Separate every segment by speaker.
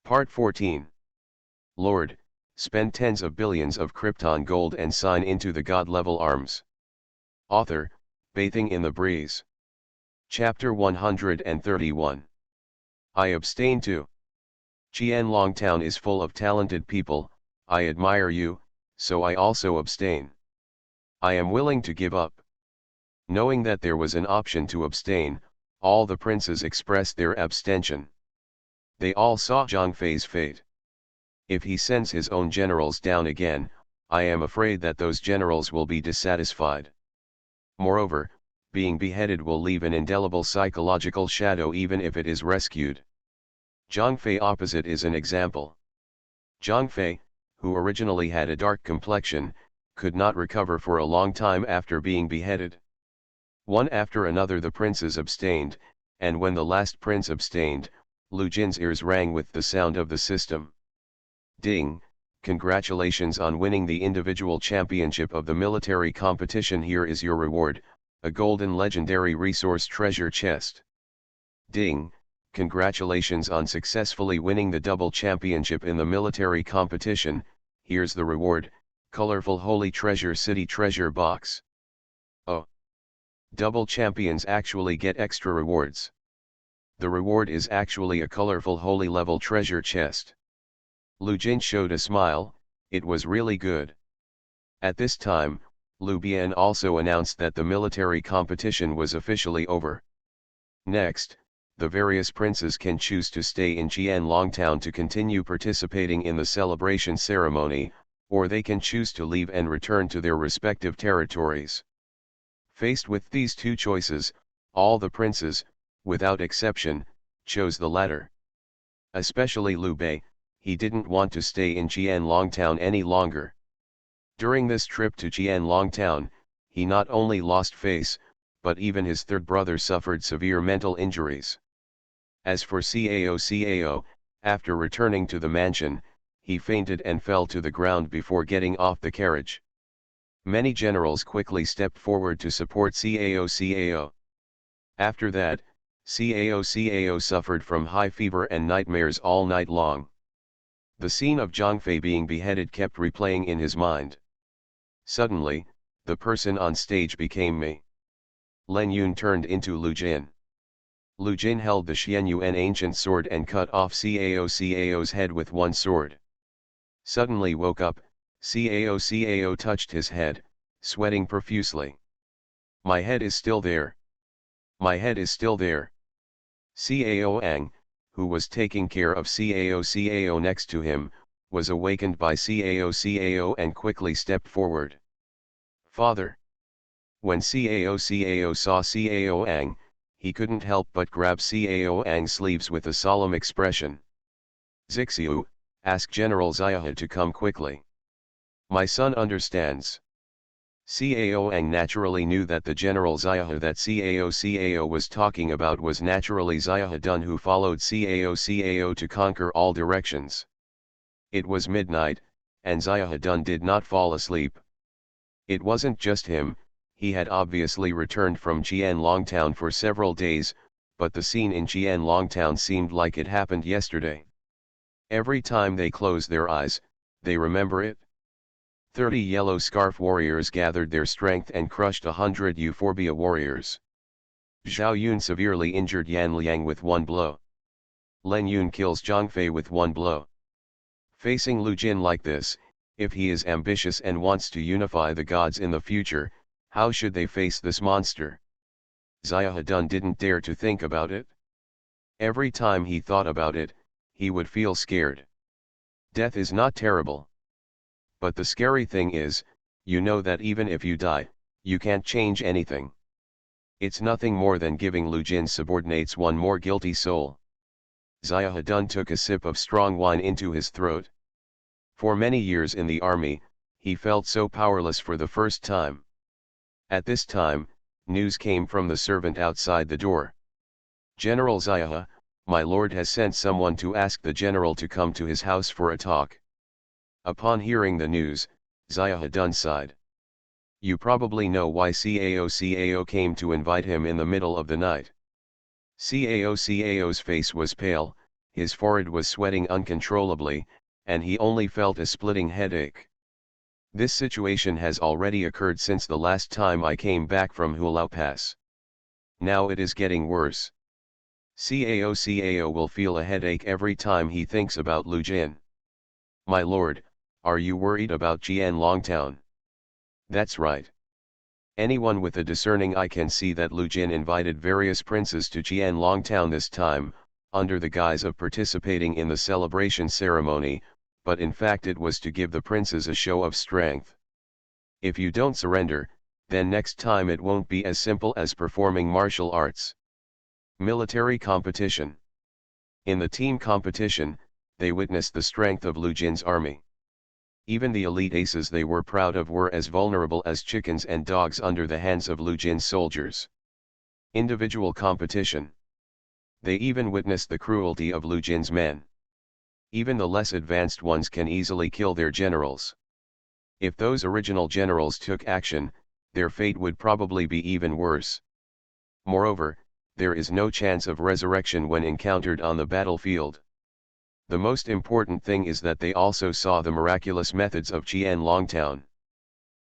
Speaker 1: Part 14. Lord, spend tens of billions of Krypton gold and sign into the God-level arms. Author, Bathing in the Breeze. Chapter 131. I abstain too. Qianlong is full of talented people, I admire you, so I also abstain. I am willing to give up. Knowing that there was an option to abstain, all the princes expressed their abstention. They all saw Zhang Fei's fate. If he sends his own generals down again, I am afraid that those generals will be dissatisfied. Moreover, being beheaded will leave an indelible psychological shadow even if it is rescued. Zhang Fei opposite is an example. Zhang Fei, who originally had a dark complexion, could not recover for a long time after being beheaded. One after another the princes abstained, and when the last prince abstained, Lu Jin's ears rang with the sound of the system. Ding, congratulations on winning the individual championship of the military competition. Here is your reward, a golden legendary resource treasure chest. Ding, congratulations on successfully winning the double championship in the military competition. Here's the reward, colorful holy treasure city treasure box. Oh! Double champions actually get extra rewards. The reward is actually a colorful holy level treasure chest. Lu Jin showed a smile, it was really good. At this time, Lu Bian also announced that the military competition was officially over. Next, the various princes can choose to stay in Qianlong to continue participating in the celebration ceremony, or they can choose to leave and return to their respective territories. Faced with these two choices, all the princes, without exception, chose the latter. Especially Liu Bei, he didn't want to stay in Qianlong any longer. During this trip to Qianlong, he not only lost face, but even his third brother suffered severe mental injuries. As for Cao, after returning to the mansion, he fainted and fell to the ground before getting off the carriage. Many generals quickly stepped forward to support Cao. After that, Cao suffered from high fever and nightmares all night long. The scene of Zhang Fei being beheaded kept replaying in his mind. Suddenly, the person on stage became me. Len Yun turned into Lu Jin. Lu Jin held the Xianyuan ancient sword and cut off Cao's head with one sword. Suddenly woke up, Cao touched his head, sweating profusely. My head is still there. My head is still there. Cao Ang, who was taking care of Cao next to him, was awakened by Cao and quickly stepped forward. Father! When Cao saw Cao Ang, he couldn't help but grab Cao Ang's sleeves with a solemn expression. Zixiu, ask General Xiahe to come quickly. My son understands. Cao Ang naturally knew that the General Xiahe that Cao was talking about was naturally Xiahe Dun, who followed Cao to conquer all directions. It was midnight, and Xiahe Dun did not fall asleep. It wasn't just him, he had obviously returned from Qianlong for several days, but the scene in Qianlong seemed like it happened yesterday. Every time they close their eyes, they remember it. 30 yellow scarf warriors gathered their strength and crushed 100 Euphorbia warriors. Zhao Yun severely injured Yan Liang with one blow. Len Yun kills Zhang Fei with one blow. Facing Lu Jin like this, if he is ambitious and wants to unify the gods in the future, how should they face this monster? Xiahe Dun didn't dare to think about it. Every time he thought about it, he would feel scared. Death is not terrible. But the scary thing is, you know that even if you die, you can't change anything. It's nothing more than giving Lu Jin's subordinates one more guilty soul. Xiahe Dun took a sip of strong wine into his throat. For many years in the army, he felt so powerless for the first time. At this time, news came from the servant outside the door. General Xiahe, my lord has sent someone to ask the general to come to his house for a talk. Upon hearing the news, Xiahe Dun sighed. You probably know why Cao came to invite him in the middle of the night. Cao's face was pale, his forehead was sweating uncontrollably, and he only felt a splitting headache. This situation has already occurred since the last time I came back from Hulao Pass. Now it is getting worse. Cao will feel a headache every time he thinks about Lu Jin. My lord, are you worried about Jian Longtown? That's right. Anyone with a discerning eye can see that Lu Jin invited various princes to Jian Longtown this time, under the guise of participating in the celebration ceremony, but in fact it was to give the princes a show of strength. If you don't surrender, then next time it won't be as simple as performing martial arts. Military competition. In the team competition, they witnessed the strength of Lu Jin's army. Even the elite aces they were proud of were as vulnerable as chickens and dogs under the hands of Lu Jin's soldiers. Individual competition. They even witnessed the cruelty of Lu Jin's men. Even the less advanced ones can easily kill their generals. If those original generals took action, their fate would probably be even worse. Moreover, there is no chance of resurrection when encountered on the battlefield. The most important thing is that they also saw the miraculous methods of Jian Longtown.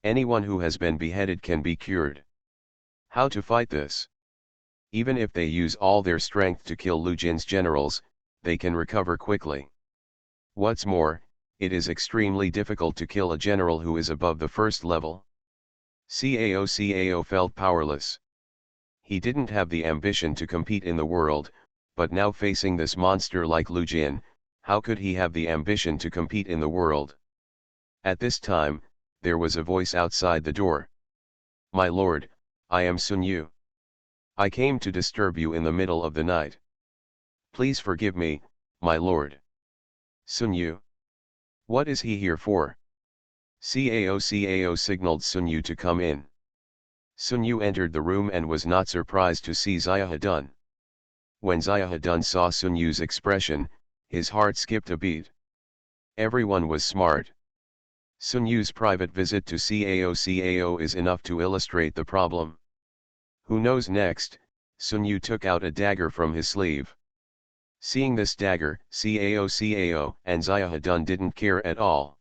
Speaker 1: Anyone who has been beheaded can be cured. How to fight this? Even if they use all their strength to kill Lu Jin's generals, they can recover quickly. What's more, it is extremely difficult to kill a general who is above the first level. Cao felt powerless. He didn't have the ambition to compete in the world, but now facing this monster like Lu Jin, how could he have the ambition to compete in the world? At this time, there was a voice outside the door. My lord, I am Sun Yu. I came to disturb you in the middle of the night. Please forgive me, my lord. Sun Yu. What is he here for? Cao signaled Sun Yu to come in. Sun Yu entered the room and was not surprised to see Ziahadun. When Ziahadun saw Sun Yu's expression, his heart skipped a beat. Everyone was smart. Sun Yu's private visit to Cao is enough to illustrate the problem. Who knows next? Sun Yu took out a dagger from his sleeve. Seeing this dagger, Cao and Ziahadun didn't care at all.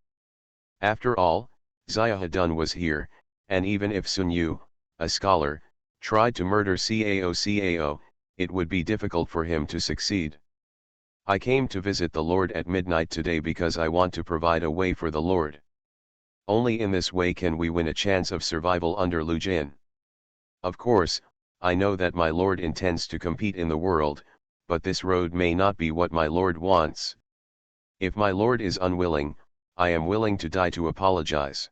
Speaker 1: After all, Ziahadun was here, and even if Sun Yu, a scholar, tried to murder Cao, it would be difficult for him to succeed. I came to visit the Lord at midnight today because I want to provide a way for the Lord. Only in this way can we win a chance of survival under Lu Jin. Of course, I know that my Lord intends to compete in the world, but this road may not be what my Lord wants. If my Lord is unwilling, I am willing to die to apologize.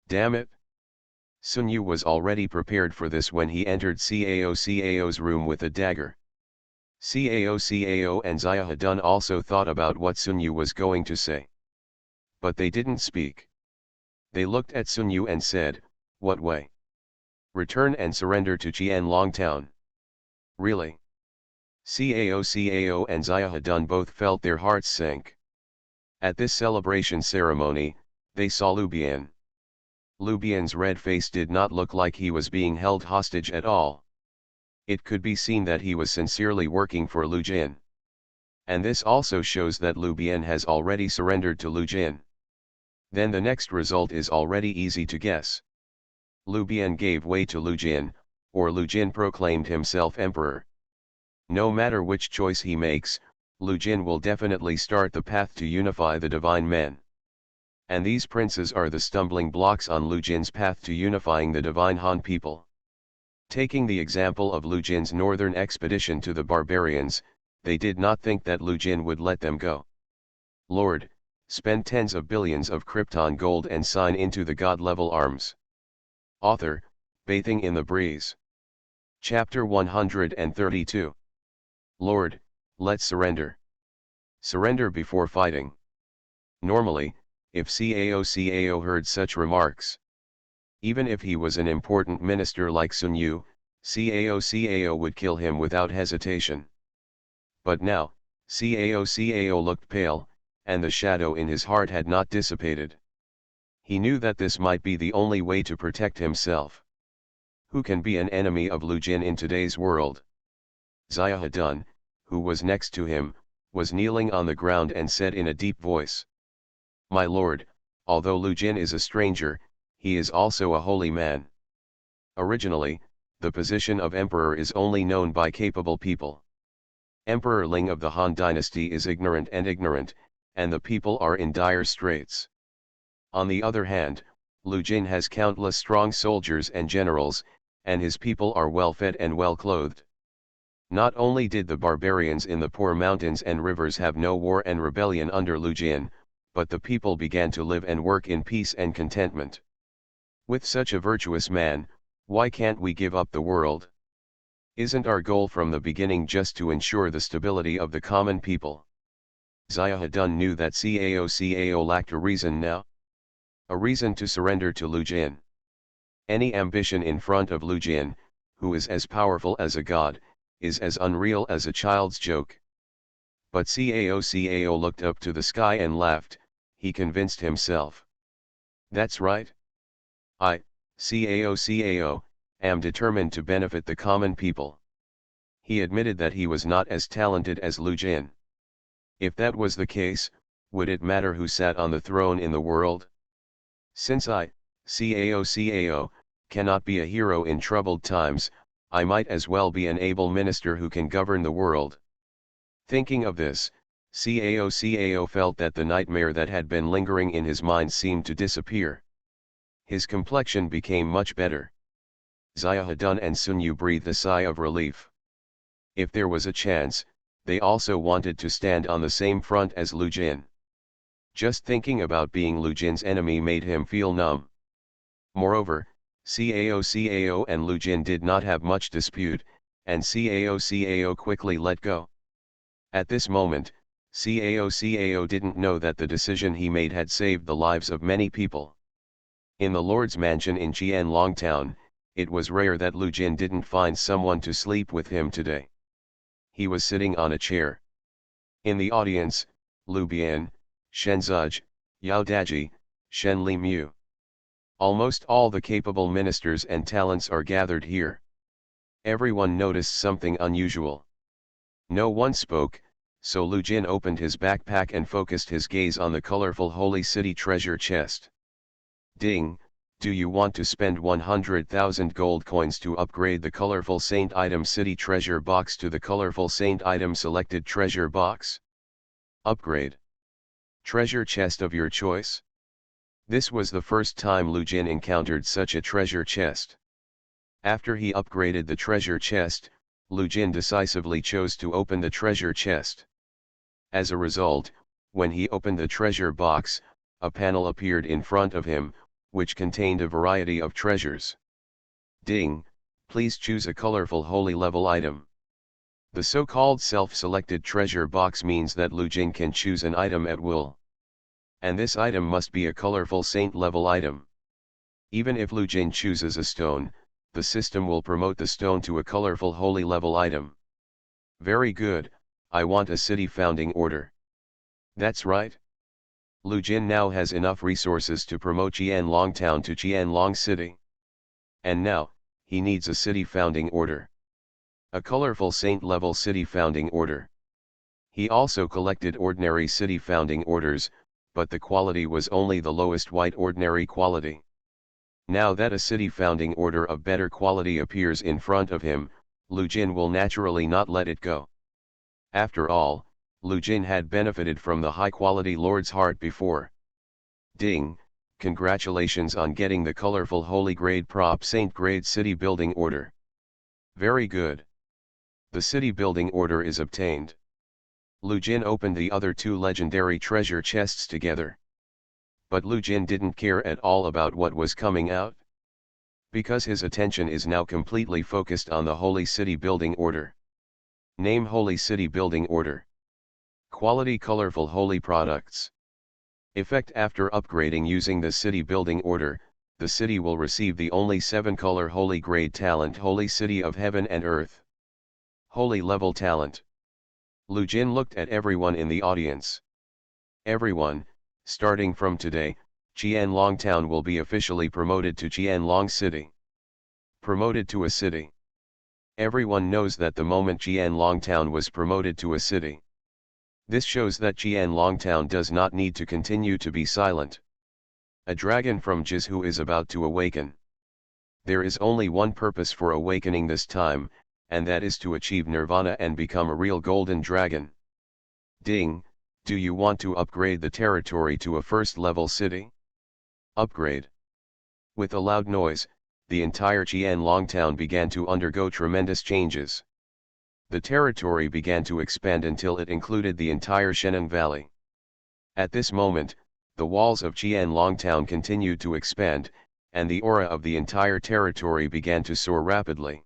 Speaker 1: Damn it! Sun Yu was already prepared for this when he entered Cao's room with a dagger. Cao and Ziahadun also thought about what Sun Yu was going to say. But they didn't speak. They looked at Sun Yu and said, "What way? Return and surrender to Jian Longtown." Really? Cao and Ziahadun both felt their hearts sink. At this celebration ceremony, they saw Lu Bian. Lu Bian's red face did not look like he was being held hostage at all. It could be seen that he was sincerely working for Lu Jin. And this also shows that Lu Bian has already surrendered to Lu Jin. Then the next result is already easy to guess. Lu Bian gave way to Lu Jin, or Lu Jin proclaimed himself emperor. No matter which choice he makes, Lu Jin will definitely start the path to unify the divine men. And these princes are the stumbling blocks on Lu Jin's path to unifying the divine Han people. Taking the example of Lu Jin's northern expedition to the barbarians, they did not think that Lu Jin would let them go. Lord, spend tens of billions of Krypton gold and sign into the god-level arms. Author, Bathing in the Breeze. Chapter 132. Lord, let's surrender. Surrender before fighting. Normally, if Cao heard such remarks, even if he was an important minister like Sun Yu, Cao would kill him without hesitation. But now, Cao looked pale, and the shadow in his heart had not dissipated. He knew that this might be the only way to protect himself. Who can be an enemy of Lu Jin in today's world? Ziahadun, who was next to him, was kneeling on the ground and said in a deep voice, "My lord, although Lu Jin is a stranger, he is also a holy man. Originally, the position of emperor is only known by capable people. Emperor Ling of the Han dynasty is ignorant, and the people are in dire straits. On the other hand, Lu Jin has countless strong soldiers and generals, and his people are well fed and well clothed. Not only did the barbarians in the poor mountains and rivers have no war and rebellion under Lu Jin, but the people began to live and work in peace and contentment. With such a virtuous man, why can't we give up the world? Isn't our goal from the beginning just to ensure the stability of the common people?" Xiahou knew that Cao lacked a reason now. A reason to surrender to Lu Jin. Any ambition in front of Lu Jin, who is as powerful as a god, is as unreal as a child's joke. But Cao looked up to the sky and laughed. He convinced himself. "That's right. I, Cao, am determined to benefit the common people." He admitted that he was not as talented as Lu Jin. If that was the case, would it matter who sat on the throne in the world? Since I, Cao, cannot be a hero in troubled times, I might as well be an able minister who can govern the world. Thinking of this, Cao felt that the nightmare that had been lingering in his mind seemed to disappear. His complexion became much better. Xiahou and Sun Yu breathed a sigh of relief. If there was a chance, they also wanted to stand on the same front as Lu Jin. Just thinking about being Lu Jin's enemy made him feel numb. Moreover, Cao and Lu Jin did not have much dispute, and Cao quickly let go. At this moment, Cao didn't know that the decision he made had saved the lives of many people. In the Lord's mansion in Qianlong town, it was rare that Lu Jin didn't find someone to sleep with him today. He was sitting on a chair. In the audience, Lu Bian, Shen Zuj, Yao Daji, Shen Li Mu. Almost all the capable ministers and talents are gathered here. Everyone noticed something unusual. No one spoke, so Lu Jin opened his backpack and focused his gaze on the colorful holy city treasure chest. "Ding, do you want to spend 100,000 gold coins to upgrade the colorful Saint Item City treasure box to the colorful Saint Item Selected treasure box? Upgrade. Treasure chest of your choice?" This was the first time Lu Jin encountered such a treasure chest. After he upgraded the treasure chest, Lu Jin decisively chose to open the treasure chest. As a result, when he opened the treasure box, a panel appeared in front of him, which contained a variety of treasures. "Ding, please choose a colorful holy level item." The so-called self-selected treasure box means that Lu Jin can choose an item at will. And this item must be a colorful saint level item. Even if Lu Jin chooses a stone, the system will promote the stone to a colorful holy level item. "Very good, I want a city founding order." That's right. Lu Jin now has enough resources to promote Qianlong town to Qianlong city. And now, he needs a city founding order. A colorful saint-level city founding order. He also collected ordinary city founding orders, but the quality was only the lowest white ordinary quality. Now that a city founding order of better quality appears in front of him, Lu Jin will naturally not let it go. After all, Lu Jin had benefited from the high-quality Lord's heart before. "Ding, congratulations on getting the colorful holy grade prop saint grade city building order." "Very good. The city building order is obtained." Lu Jin opened the other two legendary treasure chests together. But Lu Jin didn't care at all about what was coming out. Because his attention is now completely focused on the Holy City Building Order. Name: Holy City Building Order. Quality: colorful holy products. Effect: after upgrading using the City Building Order, the city will receive the only 7-color holy grade talent Holy City of Heaven and Earth. Holy level talent. Lu Jin looked at everyone in the audience. Everyone, starting from today, Qianlong town will be officially promoted to Qianlong city. Promoted to a city. Everyone knows that the moment Qianlong town was promoted to a city, This shows that Qianlong Town does not need to continue to be silent. A dragon from Jizhu is about to awaken. There is only one purpose for awakening this time, and that is to achieve nirvana and become a real golden dragon. Ding, do you want to upgrade the territory to a first-level city? Upgrade. With a loud noise, the entire Qianlong Town began to undergo tremendous changes. The territory began to expand until it included the entire Sheneng Valley. At this moment, the walls of Qianlong Town continued to expand, and the aura of the entire territory began to soar rapidly.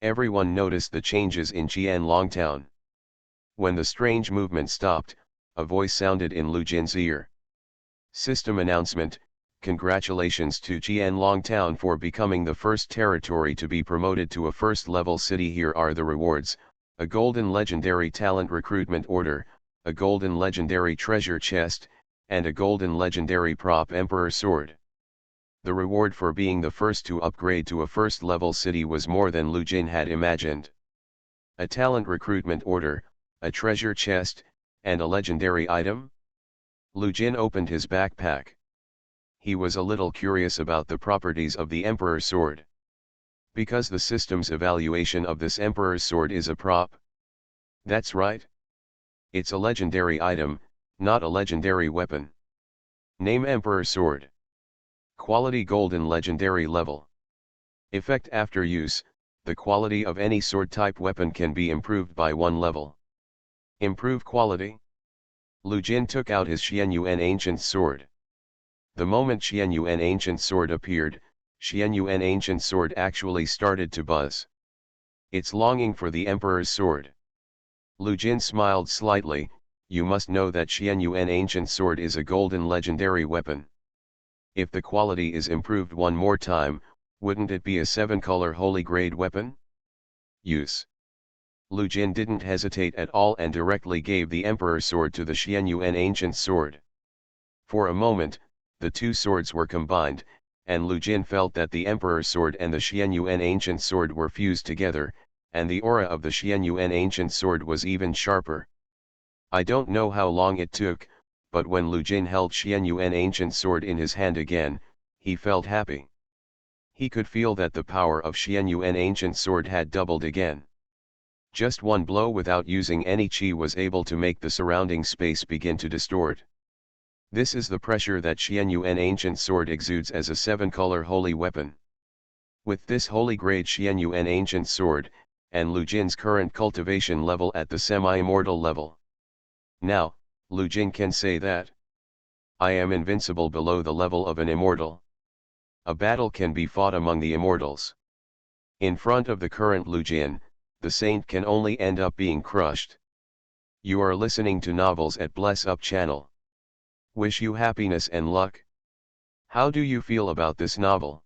Speaker 1: Everyone noticed the changes in Qianlong Town. When the strange movement stopped, a voice sounded in Lu Jin's ear. System announcement: congratulations to Qianlong Town for becoming the first territory to be promoted to a first-level city. Here are the rewards: a golden legendary talent recruitment order, a golden legendary treasure chest, and a golden legendary prop emperor sword. The reward for being the first to upgrade to a first-level city was more than Lu Jin had imagined. A talent recruitment order, a treasure chest, and a legendary item? Lu Jin opened his backpack. He was a little curious about the properties of the Emperor's sword. Because the system's evaluation of this Emperor's sword is a prop. That's right. It's a legendary item, not a legendary weapon. Name: Emperor's sword. Quality: golden legendary level. Effect: after use, the quality of any sword type weapon can be improved by 1 level. Improve quality. Lu Jin took out his Xianyuan ancient sword. The moment Xianyuan ancient sword appeared, Xianyuan ancient sword actually started to buzz. It's longing for the Emperor's sword. Lu Jin smiled slightly. You must know that Xianyuan ancient sword is a golden legendary weapon. If the quality is improved one more time, wouldn't it be a 7-color holy grade weapon? Use. Lu Jin didn't hesitate at all and directly gave the Emperor's sword to the Xianyuan ancient sword. For a moment, the two swords were combined, and Lu Jin felt that the Emperor's sword and the Xianyuan ancient sword were fused together, and the aura of the Xianyuan ancient sword was even sharper. I don't know how long it took, but when Lu Jin held Xianyuan ancient sword in his hand again, he felt happy. He could feel that the power of Xianyuan ancient sword had doubled again. Just one blow without using any chi was able to make the surrounding space begin to distort. This is the pressure that Xianyuan ancient sword exudes as a 7-color holy weapon. With this holy grade Xianyuan ancient sword, and Lu Jin's current cultivation level at the semi-immortal level. Now, Lu Jin can say that I am invincible below the level of an immortal. A battle can be fought among the immortals. In front of the current Lu Jin, the saint can only end up being crushed. You are listening to Novels at Bless Up channel. Wish you happiness and luck. How do you feel about this novel?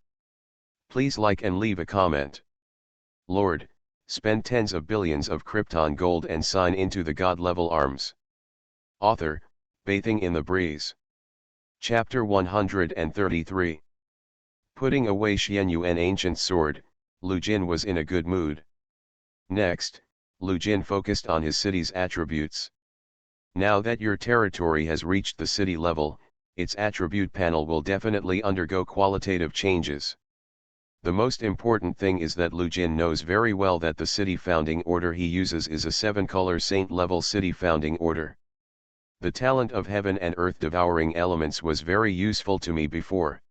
Speaker 1: Please like and leave a comment. Lord, spend tens of billions of Krypton gold and sign into the God-level arms. Author, Bathing in the Breeze. Chapter 133. Putting away Xianyuan ancient sword, Lu Jin was in a good mood. Next, Lu Jin focused on his city's attributes. Now that your territory has reached the city level, its attribute panel will definitely undergo qualitative changes. The most important thing is that Lu Jin knows very well that the city founding order he uses is a 7-color saint-level city founding order. The talent of heaven and earth devouring elements was very useful to me before.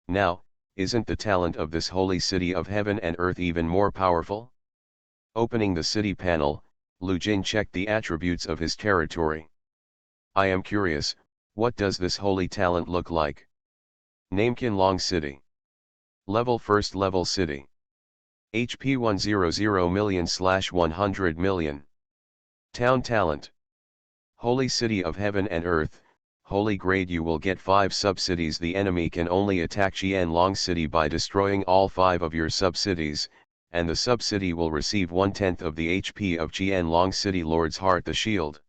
Speaker 1: Now, isn't the talent of this holy city of heaven and earth even more powerful? Opening the city panel, Lu Jin checked the attributes of his territory. I am curious, what does this holy talent look like? Name: Qianlong City. Level: first level city. HP 100 million/100 million. Town talent. Holy city of heaven and earth, holy grade. You will get 5 sub-cities. The enemy can only attack Qianlong City by destroying all 5 of your sub-cities, and the sub-city will receive 1/10 of the HP of Qianlong City. Lord's Heart, the shield.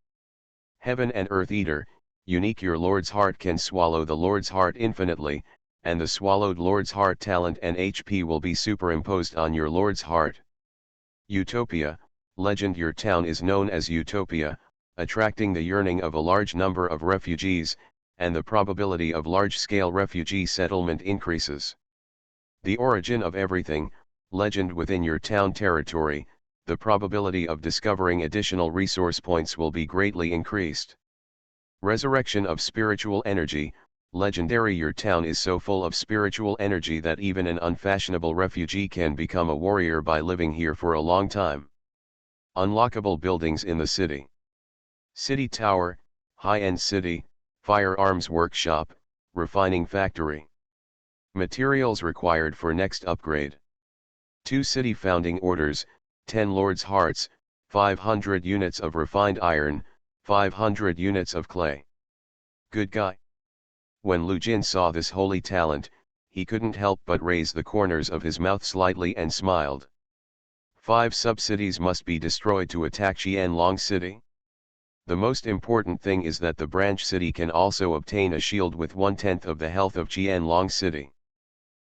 Speaker 1: Heaven and Earth Eater, unique. Your Lord's Heart can swallow the Lord's Heart infinitely, and the swallowed Lord's Heart talent and HP will be superimposed on your Lord's Heart. Utopia, legend. Your town is known as Utopia, attracting the yearning of a large number of refugees, and the probability of large-scale refugee settlement increases. The origin of everything, legend within your town territory, the probability of discovering additional resource points will be greatly increased. Resurrection of spiritual energy, legendary your town is so full of spiritual energy that even an unfashionable refugee can become a warrior by living here for a long time. Unlockable buildings in the city. City tower, high-end city, firearms workshop, refining factory. Materials required for next upgrade. 2 city founding orders, 10 lords' hearts, 500 units of refined iron, 500 units of clay. Good guy. When Lu Jin saw this holy talent, he couldn't help but raise the corners of his mouth slightly and smiled. 5 sub-cities must be destroyed to attack Qianlong City. The most important thing is that the branch city can also obtain a shield with 1/10 of the health of Qianlong City.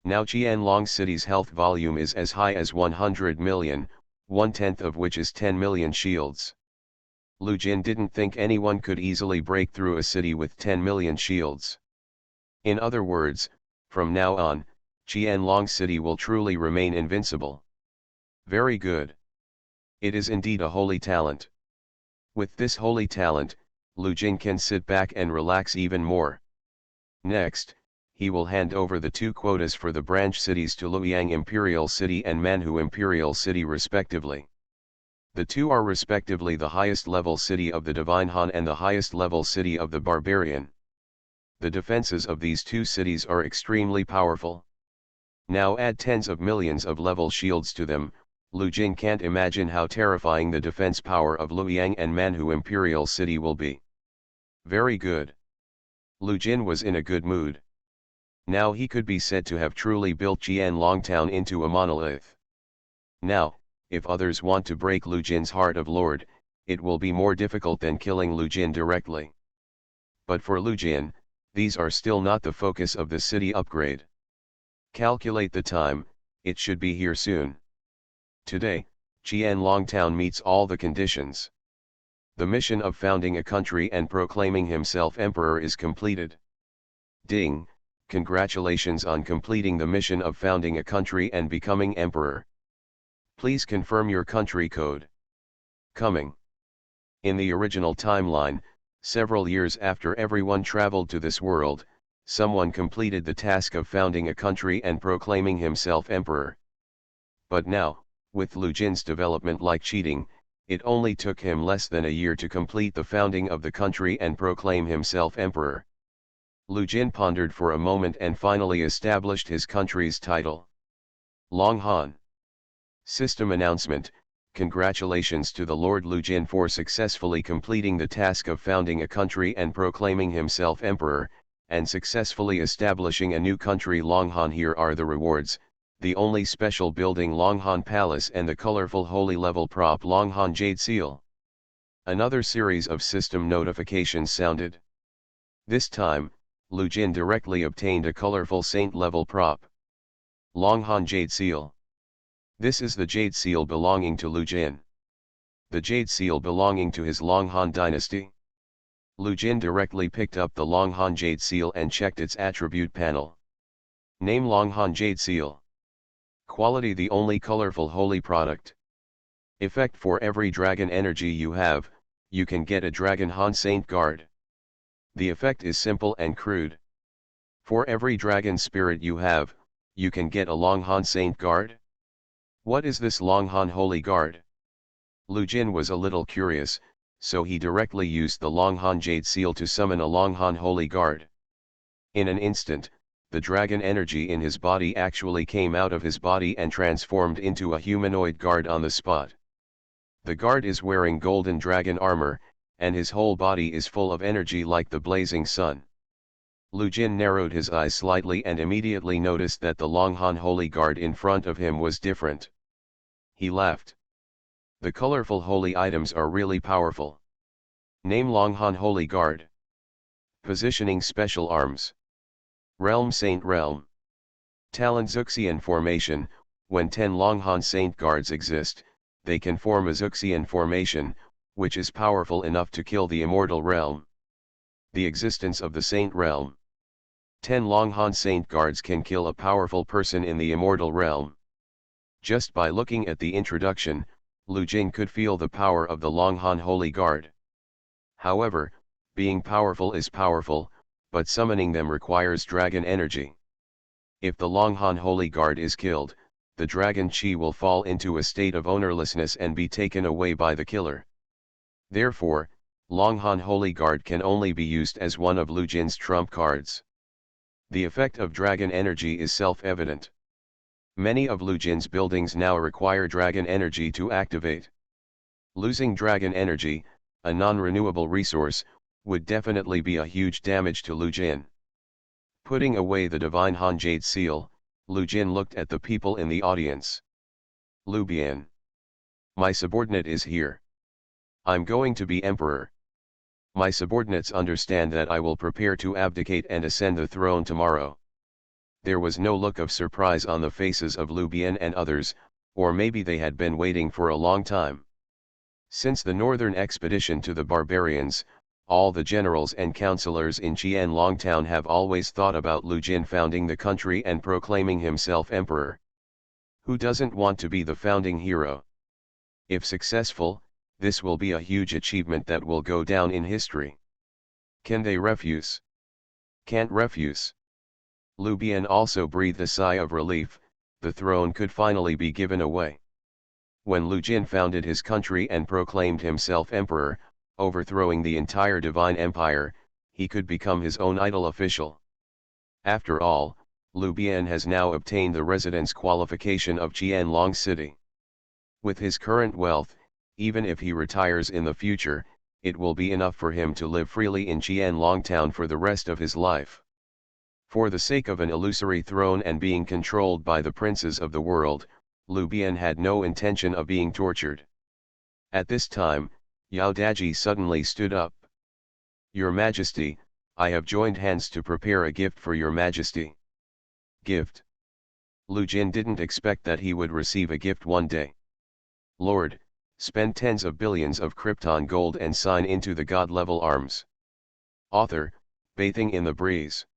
Speaker 1: Now Qianlong City's health volume is as high as 100 million, 1/10 of which is 10 million shields. Lu Jin didn't think anyone could easily break through a city with 10 million shields. In other words, from now on, Qianlong City will truly remain invincible. Very good. It is indeed a holy talent. With this holy talent, Lu Jin can sit back and relax even more. Next, he will hand over the 2 quotas for the branch cities to Luoyang Imperial City and Manhu Imperial City respectively. The 2 are respectively the highest level city of the Divine Han and the highest level city of the Barbarian. The defenses of these 2 cities are extremely powerful. Now add tens of millions of level shields to them. Lu Jin can't imagine how terrifying the defense power of Luoyang and Manhu Imperial City will be. Very good. Lu Jin was in a good mood. Now he could be said to have truly built Qianlong Town into a monolith. Now, if others want to break Lu Jin's heart of Lord, it will be more difficult than killing Lu Jin directly. But for Lu Jin, these are still not the focus of the city upgrade. Calculate the time, it should be here soon. Today, Qianlong Town meets all the conditions. The mission of founding a country and proclaiming himself emperor is completed. Ding, congratulations on completing the mission of founding a country and becoming emperor. Please confirm your country code. Coming. In the original timeline, several years after everyone traveled to this world, someone completed the task of founding a country and proclaiming himself emperor. But now, with Lu Jin's development like cheating, it only took him less than a year to complete the founding of the country and proclaim himself emperor. Lu Jin pondered for a moment and finally established his country's title. Long Han. System announcement. Congratulations to the Lord Lu Jin for successfully completing the task of founding a country and proclaiming himself emperor, and successfully establishing a new country Long Han. Here are the rewards: the only special building Long Han Palace and the colorful holy level prop Long Han Jade Seal. Another series of system notifications sounded. This time, Lu Jin directly obtained a colorful saint level prop. Long Han Jade Seal. This is the Jade Seal belonging to Lu Jin. The Jade Seal belonging to his Long Han dynasty. Lu Jin directly picked up the Long Han Jade Seal and checked its attribute panel. Name Long Han Jade Seal. Quality the only colorful holy product. Effect: for every dragon energy you have, you can get a Dragon Han Saint Guard. The effect is simple and crude. For every dragon spirit you have, you can get a Long Han Saint Guard. What is this Long Han Holy Guard? Lu Jin was a little curious, so he directly used the Long Han Jade Seal to summon a Long Han Holy Guard. In an instant, the dragon energy in his body actually came out of his body and transformed into a humanoid guard on the spot. The guard is wearing golden dragon armor, and his whole body is full of energy like the blazing sun. Lu Jin narrowed his eyes slightly and immediately noticed that the Long Han Holy Guard in front of him was different. He laughed. The colorful holy items are really powerful. Name Long Han Holy Guard. Positioning: special arms. Realm: Saint Realm. Talent: Xuxian formation. When 10 Long Han Saint Guards exist, they can form a Xuxian formation, which is powerful enough to kill the immortal realm. The existence of the saint realm. 10 Longhan saint guards can kill a powerful person in the immortal realm. Just by looking at the introduction, Lu Jin could feel the power of the Longhan Holy Guard. However, being powerful is powerful, but summoning them requires dragon energy. If the Longhan Holy Guard is killed, the dragon chi will fall into a state of ownerlessness and be taken away by the killer. Therefore, Longhan Holy Guard can only be used as one of Lu Jin's trump cards. The effect of dragon energy is self-evident. Many of Lu Jin's buildings now require dragon energy to activate. Losing dragon energy, a non-renewable resource, would definitely be a huge damage to Lu Jin. Putting away the divine Han Jade seal, Lu Jin looked at the people in the audience. Lu Bian. My subordinate is here. I'm going to be emperor. My subordinates understand that I will prepare to abdicate and ascend the throne tomorrow. There was no look of surprise on the faces of Lu Bian and others, or maybe they had been waiting for a long time. Since the northern expedition to the barbarians, all the generals and councillors in Qianlong town have always thought about Lu Jin founding the country and proclaiming himself emperor. Who doesn't want to be the founding hero? If successful, this will be a huge achievement that will go down in history. Can they refuse? Can't refuse. Lu Bian also breathed a sigh of relief. The throne could finally be given away. When Lu Jin founded his country and proclaimed himself emperor, overthrowing the entire divine empire, he could become his own idle official. After all, Lu Bian has now obtained the residence qualification of Qianlong city. With his current wealth, even if he retires in the future, it will be enough for him to live freely in Qianlong town for the rest of his life. For the sake of an illusory throne and being controlled by the princes of the world, Lu Bian had no intention of being tortured. At this time, Yao Daji suddenly stood up. Your Majesty, I have joined hands to prepare a gift for your Majesty. Gift? Lu Jin didn't expect that he would receive a gift one day. Lord, spend tens of billions of Krypton gold and sign into the god-level arms. Author, Bathing in the Breeze.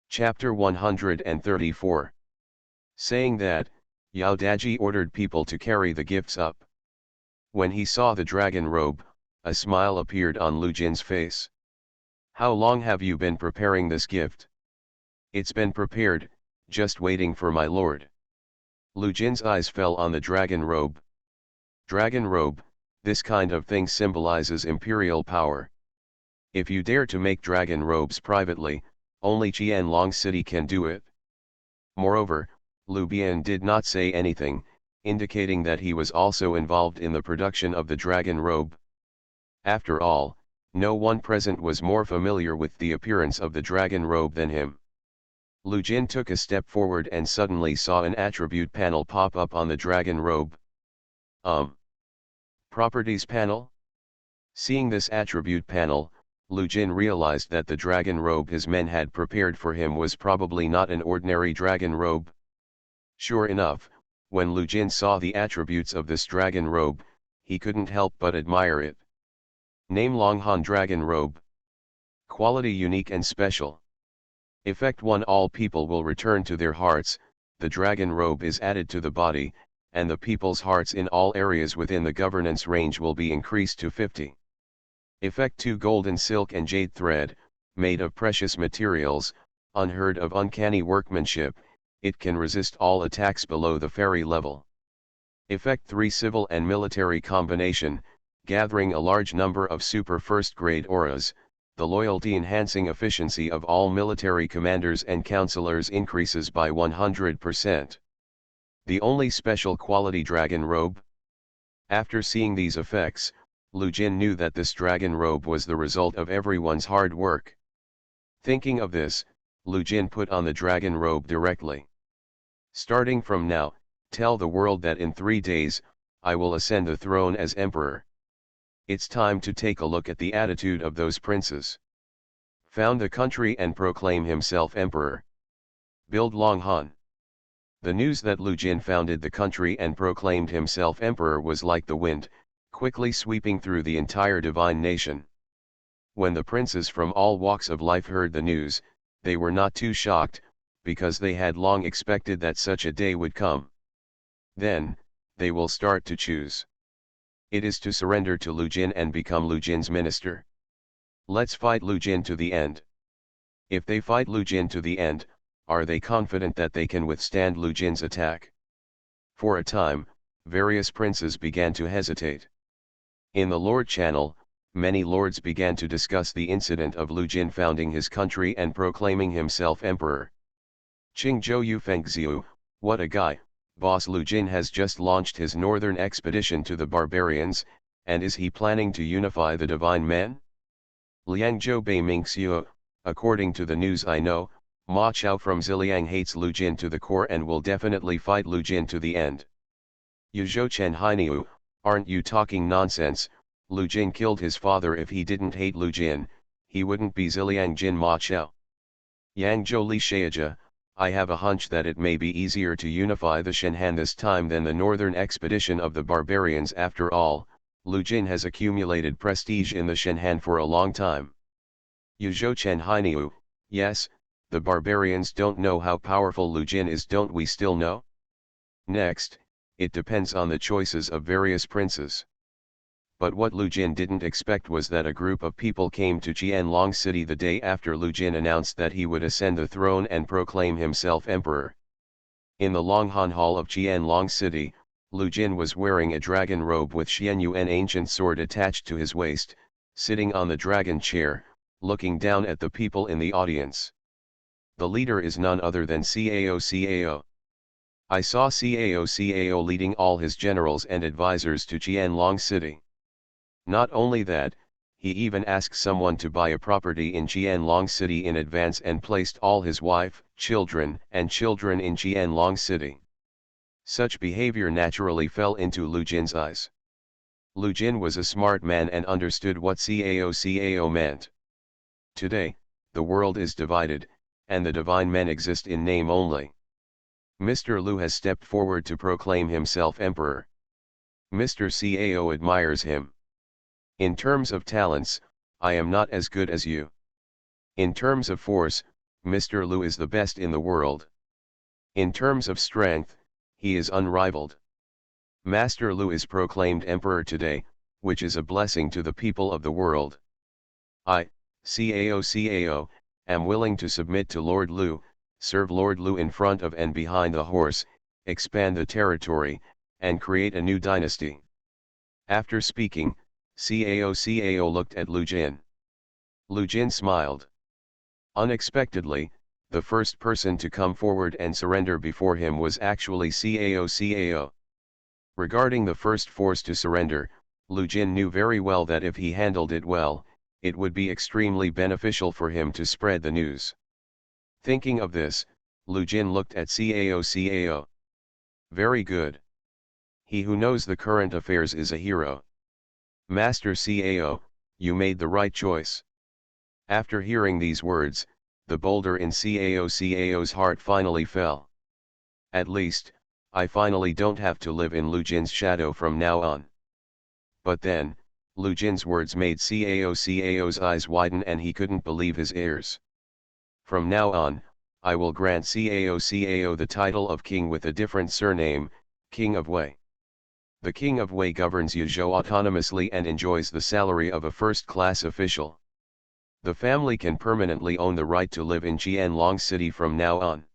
Speaker 1: Chapter 134. Saying that, Yao Daji ordered people to carry the gifts up. When he saw the dragon robe, a smile appeared on Lu Jin's face. How long have you been preparing this gift? It's been prepared, just waiting for my lord. Lu Jin's eyes fell on the dragon robe. Dragon robe, this kind of thing symbolizes imperial power. If you dare to make dragon robes privately, only Qianlong city can do it. Moreover, Lu Bian did not say anything, indicating that he was also involved in the production of the dragon robe. After all, no one present was more familiar with the appearance of the dragon robe than him. Lu Jin took a step forward and suddenly saw an attribute panel pop up on the dragon robe. Properties panel? Seeing this attribute panel, Lu Jin realized that the dragon robe his men had prepared for him was probably not an ordinary dragon robe. Sure enough, when Lu Jin saw the attributes of this dragon robe, he couldn't help but admire it. Name Longhan Dragon Robe. Quality unique and special. Effect 1 All people will return to their hearts. The dragon robe is added to the body, and the people's hearts in all areas within the governance range will be increased to 50. Effect 2 Golden silk and jade thread, made of precious materials, unheard of uncanny workmanship, it can resist all attacks below the fairy level. Effect 3 Civil and military combination, gathering a large number of super first-grade auras, the loyalty-enhancing efficiency of all military commanders and councillors increases by 100%. The only special quality dragon robe? After seeing these effects, Lu Jin knew that this dragon robe was the result of everyone's hard work. Thinking of this, Lu Jin put on the dragon robe directly. Starting from now, tell the world that in 3 days, I will ascend the throne as emperor. It's time to take a look at the attitude of those princes. Found the country and proclaim himself emperor. Build Longhan. The news that Lu Jin founded the country and proclaimed himself emperor was like the wind, quickly sweeping through the entire divine nation. When the princes from all walks of life heard the news, they were not too shocked, because they had long expected that such a day would come. Then, they will start to choose. It is to surrender to Lu Jin and become Lu Jin's minister. Let's fight Lu Jin to the end. If they fight Lu Jin to the end, are they confident that they can withstand Lu Jin's attack? For a time, various princes began to hesitate. In the Lord Channel, many lords began to discuss the incident of Lu Jin founding his country and proclaiming himself emperor. Qing Zhou Yu Fengxiu, what a guy, boss Lu Jin has just launched his northern expedition to the barbarians, and is he planning to unify the divine men? Liang Zhou Bei Mingxiu, according to the news I know, Ma Chao from Ziliang hates Lu Jin to the core and will definitely fight Lu Jin to the end. Yu Zhou Chen Hainiu, aren't you talking nonsense? Lu Jin killed his father. If he didn't hate Lu Jin, he wouldn't be Ziliang Jin Ma Chao. Yang Zhou Li Shaija, I have a hunch that it may be easier to unify the Shenhan this time than the northern expedition of the barbarians. After all, Lu Jin has accumulated prestige in the Shenhan for a long time. Yu Zhou Chen Hainiu, yes, the barbarians don't know how powerful Lu Jin is, don't we still know? Next, it depends on the choices of various princes. But what Lu Jin didn't expect was that a group of people came to Qianlong City the day after Lu Jin announced that he would ascend the throne and proclaim himself emperor. In the Longhan Hall of Qianlong City, Lu Jin was wearing a dragon robe with Xianyuan ancient sword attached to his waist, sitting on the dragon chair, looking down at the people in the audience. The leader is none other than Cao. I saw Cao leading all his generals and advisors to Qianlong City. Not only that, he even asked someone to buy a property in Qianlong City in advance and placed all his wife, children in Qianlong City. Such behavior naturally fell into Lu Jin's eyes. Lu Jin was a smart man and understood what Cao meant. Today, the world is divided, and the divine men exist in name only. Mr. Lu has stepped forward to proclaim himself emperor. Mr. Cao admires him. In terms of talents, I am not as good as you. In terms of force, Mr. Lu is the best in the world. In terms of strength, he is unrivaled. Master Lu is proclaimed emperor today, which is a blessing to the people of the world. I, Cao, am willing to submit to Lord Lu, serve Lord Lu in front of and behind the horse, expand the territory, and create a new dynasty. After speaking, Cao looked at Lu Jin. Lu Jin smiled. Unexpectedly, the first person to come forward and surrender before him was actually Cao. Regarding the first force to surrender, Lu Jin knew very well that if he handled it well, it would be extremely beneficial for him to spread the news. Thinking of this, Lu Jin looked at Cao. Very good. He who knows the current affairs is a hero. Master Cao, you made the right choice. After hearing these words, the boulder in Cao's heart finally fell. At least, I finally don't have to live in Lu Jin's shadow from now on. But then, Lu Jin's words made Cao's eyes widen and he couldn't believe his ears. From now on, I will grant Cao the title of king with a different surname, King of Wei. The King of Wei governs Yuzhou autonomously and enjoys the salary of a first-class official. The family can permanently own the right to live in Qianlong City from now on.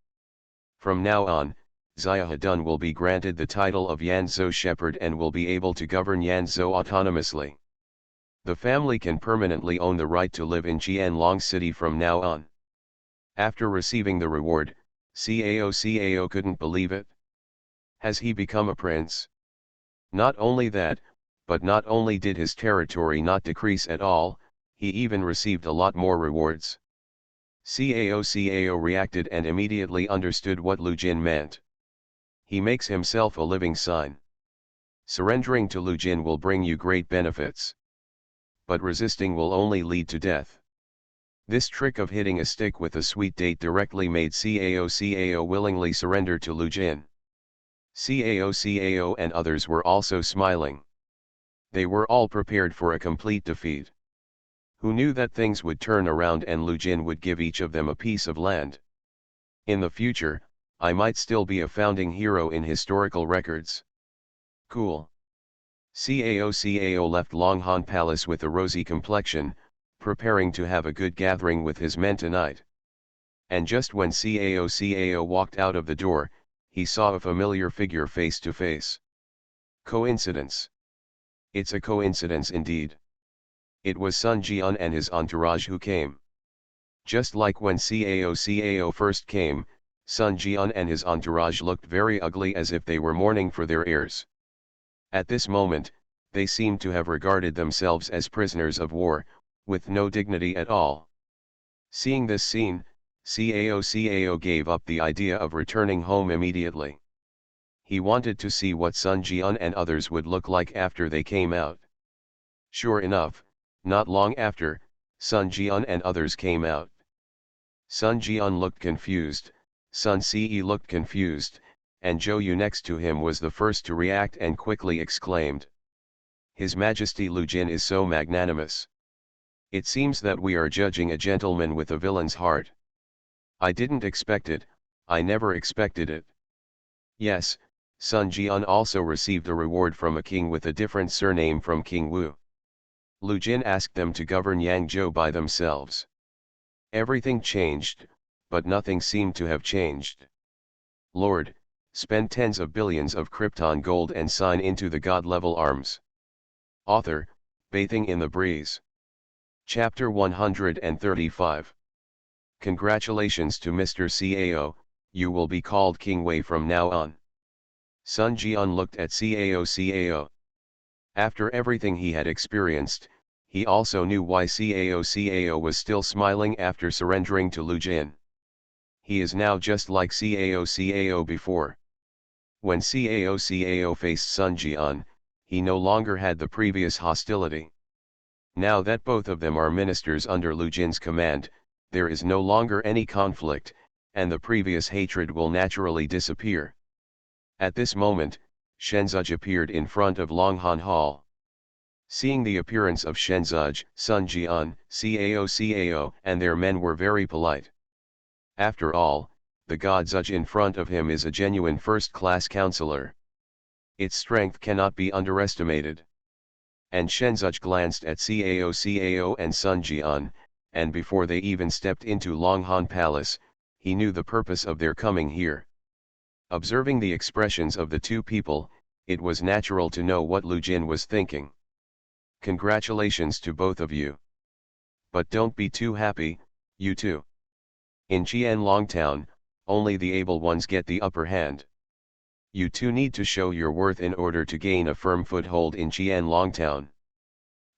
Speaker 1: From now on, Xia Hedun will be granted the title of Yanzhou Shepherd and will be able to govern Yanzhou autonomously. The family can permanently own the right to live in Qianlong City from now on. After receiving the reward, Cao couldn't believe it. Has he become a prince? Not only that, but not only did his territory not decrease at all, he even received a lot more rewards. Cao reacted and immediately understood what Lu Jin meant. He makes himself a living sign. Surrendering to Lu Jin will bring you great benefits. But resisting will only lead to death. This trick of hitting a stick with a sweet date directly made Cao willingly surrender to Lu Jin. Cao and others were also smiling. They were all prepared for a complete defeat. Who knew that things would turn around and Lu Jin would give each of them a piece of land? In the future, I might still be a founding hero in historical records. Cool. Cao left Longhan Palace with a rosy complexion, preparing to have a good gathering with his men tonight. And just when Cao walked out of the door, he saw a familiar figure face to face. Coincidence? It's a coincidence indeed. It was Sun Jian and his entourage who came. Just like when Cao first came, Sun Jian and his entourage looked very ugly as if they were mourning for their heirs. At this moment, they seemed to have regarded themselves as prisoners of war, with no dignity at all. Seeing this scene, Cao gave up the idea of returning home immediately. He wanted to see what Sun Jian and others would look like after they came out. Sure enough, not long after, Sun Jian and others came out. Sun Jian looked confused, Sun Ce looked confused, and Zhou Yu next to him was the first to react and quickly exclaimed. His Majesty Lu Jin is so magnanimous. It seems that we are judging a gentleman with a villain's heart. I didn't expect it, I never expected it. Yes, Sun Jian also received a reward from a king with a different surname from King Wu. Lu Jin asked them to govern Yangzhou by themselves. Everything changed, but nothing seemed to have changed. Lord, spend tens of billions of Krypton gold and sign into the God-level arms. Author, Bathing in the Breeze. Chapter 135. Congratulations to Mr. Cao, you will be called King Wei from now on. Sun Jian looked at Cao. After everything he had experienced, he also knew why Cao was still smiling after surrendering to Lu Jin. He is now just like Cao before. When Cao faced Sun Jian, he no longer had the previous hostility. Now that both of them are ministers under Lu Jin's command, there is no longer any conflict, and the previous hatred will naturally disappear. At this moment, Shenzuj appeared in front of Longhan Hall. Seeing the appearance of Shenzuj, Sun Jian, Cao and their men were very polite. After all, the God Zuj in front of him is a genuine first-class counselor. Its strength cannot be underestimated. And Shenzuj glanced at Cao and Sun Jian, and before they even stepped into Longhan Palace, he knew the purpose of their coming here. Observing the expressions of the two people, it was natural to know what Lu Jin was thinking. Congratulations to both of you. But don't be too happy, you two. In Qianlong Town, only the able ones get the upper hand. You two need to show your worth in order to gain a firm foothold in Qianlong Town.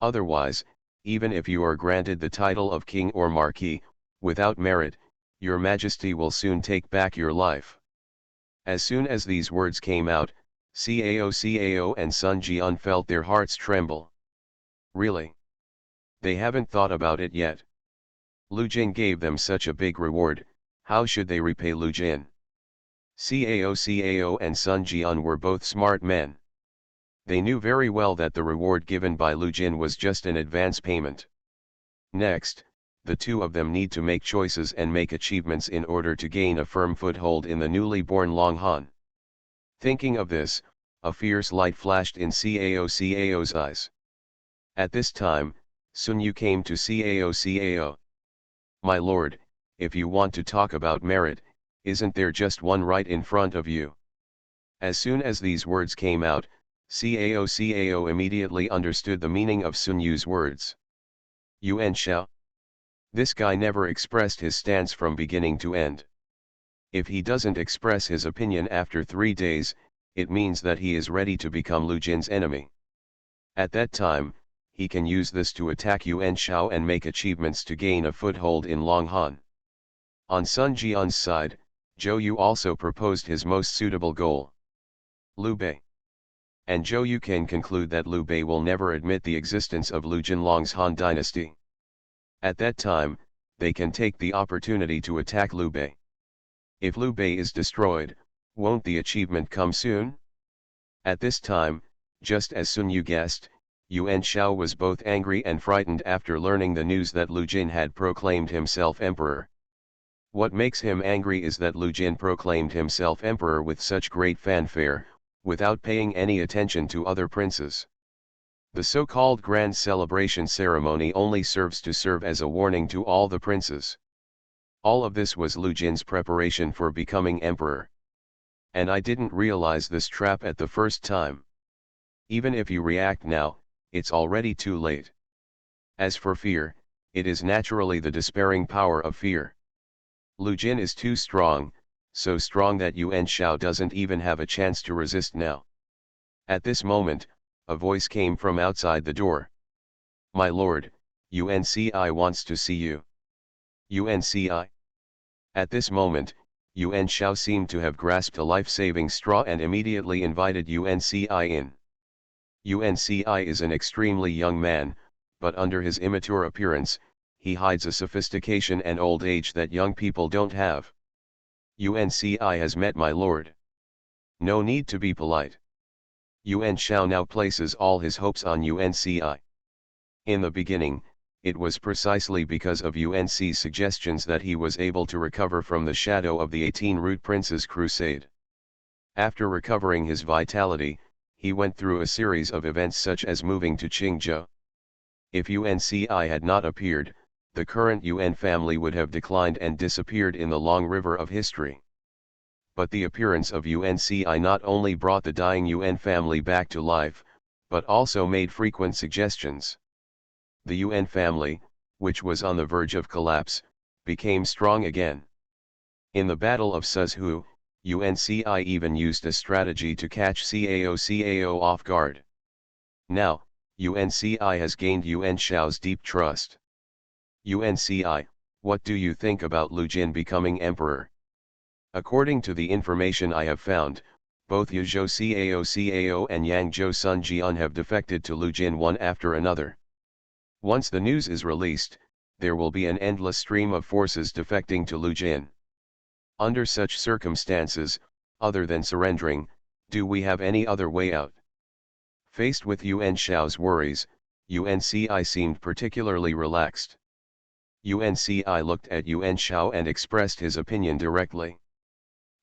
Speaker 1: Otherwise, even if you are granted the title of king or marquis, without merit, your majesty will soon take back your life. As soon as these words came out, Cao and Sun Jian felt their hearts tremble. Really? They haven't thought about it yet. Lu Jin gave them such a big reward, how should they repay Lu Jin? Cao and Sun Jian were both smart men. They knew very well that the reward given by Lu Jin was just an advance payment. Next, the two of them need to make choices and make achievements in order to gain a firm foothold in the newly born Longhan. Thinking of this, a fierce light flashed in Cao's eyes. At this time, Sun Yu came to Cao. My lord, if you want to talk about merit, isn't there just one right in front of you? As soon as these words came out, Cao immediately understood the meaning of Sun Yu's words. Yuan Xiao. This guy never expressed his stance from beginning to end. If he doesn't express his opinion after 3 days, it means that he is ready to become Lu Jin's enemy. At that time, he can use this to attack Yuan Xiao and make achievements to gain a foothold in Longhan. On Sun Jian's side, Zhou Yu also proposed his most suitable goal. Liu Bei. And Zhou Yu can conclude that Liu Bei will never admit the existence of Lu Jinlong's Han dynasty. At that time, they can take the opportunity to attack Liu Bei. If Liu Bei is destroyed, won't the achievement come soon? At this time, just as Sun Yu guessed, Yuan Shao was both angry and frightened after learning the news that Lu Jin had proclaimed himself emperor. What makes him angry is that Lu Jin proclaimed himself emperor with such great fanfare, without paying any attention to other princes. The so-called grand celebration ceremony only serves as a warning to all the princes. All of this was Lu Jin's preparation for becoming emperor. And I didn't realize this trap at the first time. Even if you react now, it's already too late. As for fear, it is naturally the despairing power of fear. Lu Jin is too strong, so strong that Yuan Shao doesn't even have a chance to resist now. At this moment, a voice came from outside the door. "My lord, UNCI wants to see you." UNCI? At this moment, Yuan Shao seemed to have grasped a life-saving straw and immediately invited UNCI in. UNCI is an extremely young man, but under his immature appearance, he hides a sophistication and old age that young people don't have. "UNCI has met my lord. No need to be polite." Yuan Shao now places all his hopes on UNCI. In the beginning, it was precisely because of UNC's suggestions that he was able to recover from the shadow of the 18 Root Princes crusade. After recovering his vitality, he went through a series of events such as moving to Qingzhou. If UNCI had not appeared, the current Yuan family would have declined and disappeared in the long river of history. But the appearance of UNCI not only brought the dying Yuan family back to life, but also made frequent suggestions. The Yuan family, which was on the verge of collapse, became strong again. In the Battle of Suzhou, UNCI even used a strategy to catch CAO off guard. Now, UNCI has gained Yuan Shao's deep trust. "UNCI, what do you think about Lu Jin becoming emperor?" According to the information I have found, both Yuzhou Cao and Yangzhou Sun Jian have defected to Lu Jin one after another. Once the news is released, there will be an endless stream of forces defecting to Lu Jin. Under such circumstances, other than surrendering, do we have any other way out? Faced with Yuan Shao's worries, UNCI seemed particularly relaxed. UNCI looked at Yuan Shao and expressed his opinion directly.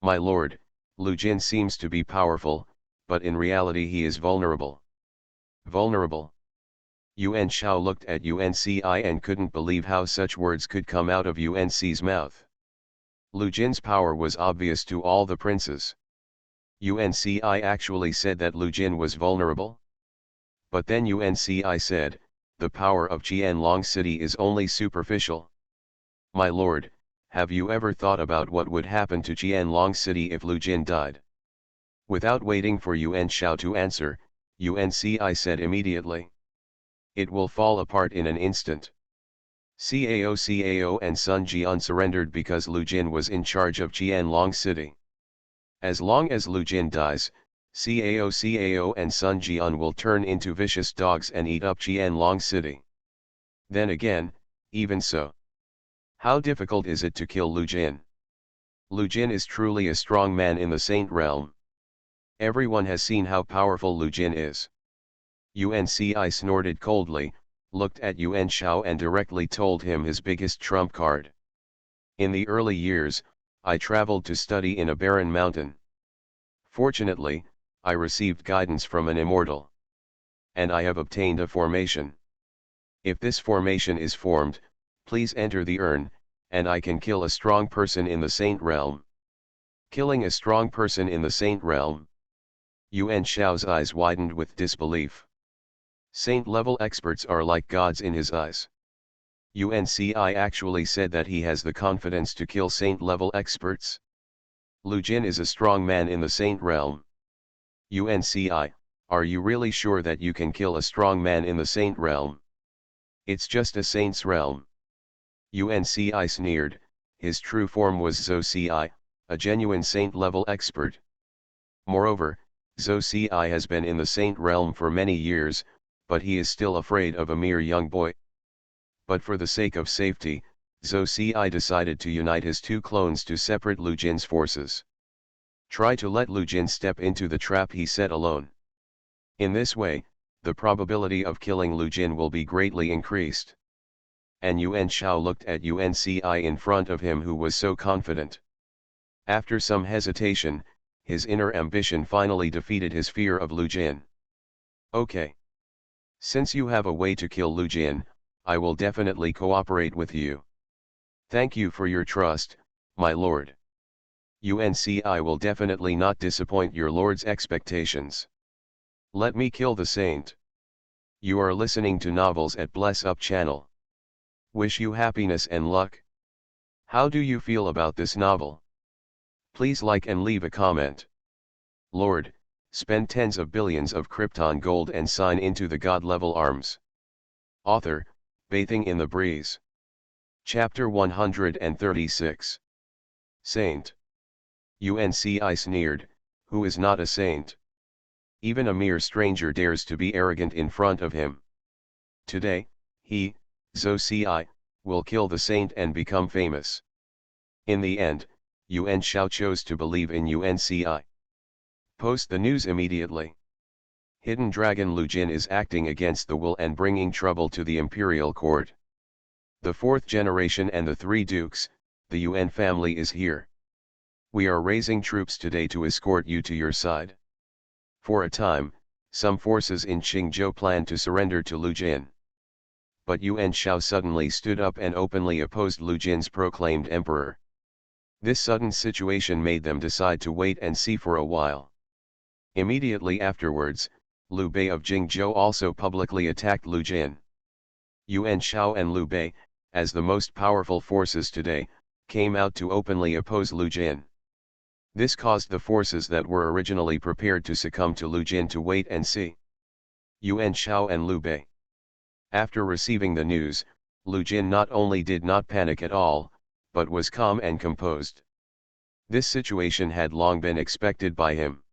Speaker 1: "My lord, Lu Jin seems to be powerful, but in reality he is vulnerable." "Vulnerable?" Yuan Shao looked at UNCI and couldn't believe how such words could come out of UNC's mouth. Lu Jin's power was obvious to all the princes. UNCI actually said that Lu Jin was vulnerable? But then UNCI said, "The power of Qianlong City is only superficial." "My lord, have you ever thought about what would happen to Qianlong City if Lu Jin died?" Without waiting for Yuan Shao to answer, UNCI said immediately. "It will fall apart in an instant." Cao and Sun Jian surrendered because Lu Jin was in charge of Qianlong City. As long as Lu Jin dies, Cao and Sun Jian will turn into vicious dogs and eat up Qianlong City. Then again, even so, how difficult is it to kill Lu Jin? Lu Jin is truly a strong man in the Saint realm. Everyone has seen how powerful Lu Jin is. UNCI snorted coldly, looked at Yuan Shao and directly told him his biggest trump card. "In the early years, I traveled to study in a barren mountain. Fortunately, I received guidance from an immortal. And I have obtained a formation. If this formation is formed, please enter the urn, and I can kill a strong person in the Saint realm." Killing a strong person in the Saint realm? Yuan Shao's eyes widened with disbelief. Saint-level experts are like gods in his eyes. UNCI actually said that he has the confidence to kill Saint-level experts. Lu Jin is a strong man in the Saint realm. UNCI, are you really sure that you can kill a strong man in the Saint realm? It's just a Saint's realm. UNCI sneered. His true form was Zhou, a genuine Saint-level expert. Moreover, Zhou has been in the Saint realm for many years, but he is still afraid of a mere young boy. But for the sake of safety, Zhou decided to unite his two clones to separate Lu Jin's forces. Try to let Lu Jin step into the trap he set alone. In this way, the probability of killing Lu Jin will be greatly increased. And Yuan Shao looked at Unci in front of him, who was so confident. After some hesitation, his inner ambition finally defeated his fear of Lu Jin. Okay. Since you have a way to kill Lu Jin, I will definitely cooperate with you. Thank you for your trust, my lord. Unci will definitely not disappoint your lord's expectations. Let me kill the saint. You are listening to Novels at Bless Up channel. Wish you happiness and luck. How do you feel about this novel? Please like and leave a comment. Lord, spend tens of billions of Krypton gold and sign into the god-level arms. Author, Bathing in the Breeze. Chapter 136. Saint. Unci sneered, who is not a saint? Even a mere stranger dares to be arrogant in front of him. Today, he, Zhou will kill the saint and become famous. In the end, Yuan Shao chose to believe in Unci. Post the news immediately. Hidden Dragon Lu Jin is acting against the will and bringing trouble to the imperial court. The fourth generation and the three dukes, the Yuan family is here. We are raising troops today to escort you to your side. For a time, some forces in Qingzhou planned to surrender to Lu Jin. But Yuan Shao suddenly stood up and openly opposed Lu Jin's proclaimed emperor. This sudden situation made them decide to wait and see for a while. Immediately afterwards, Liu Bei of Jingzhou also publicly attacked Lu Jin. Yuan Shao and Liu Bei, as the most powerful forces today, came out to openly oppose Lu Jin. This caused the forces that were originally prepared to succumb to Lu Jin to wait and see. Yuan Shao and Liu Bei. After receiving the news, Lu Jin not only did not panic at all, but was calm and composed. This situation had long been expected by him.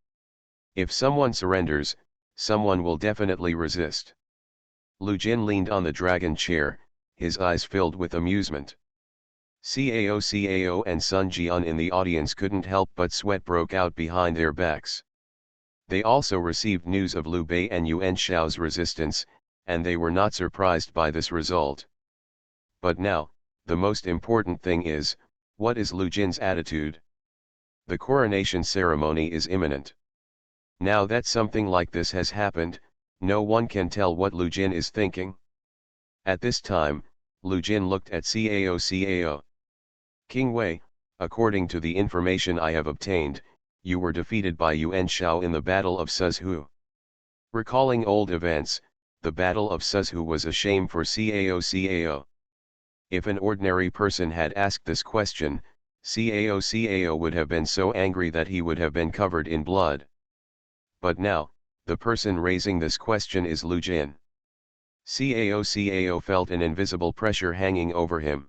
Speaker 1: If someone surrenders, someone will definitely resist. Lu Jin leaned on the dragon chair, his eyes filled with amusement. Cao and Sun Jian in the audience couldn't help but sweat broke out behind their backs. They also received news of Liu Bei and Yuan Shao's resistance, and they were not surprised by this result. But now, the most important thing is, what is Lu Jin's attitude? The coronation ceremony is imminent. Now that something like this has happened, no one can tell what Lu Jin is thinking. At this time, Lu Jin looked at Cao. King Wei, according to the information I have obtained, you were defeated by Yuan Shao in the Battle of Suzhou. Recalling old events, the Battle of Suzhou was a shame for Cao. If an ordinary person had asked this question, Cao would have been so angry that he would have been covered in blood. But now, the person raising this question is Lu Jin. Cao felt an invisible pressure hanging over him.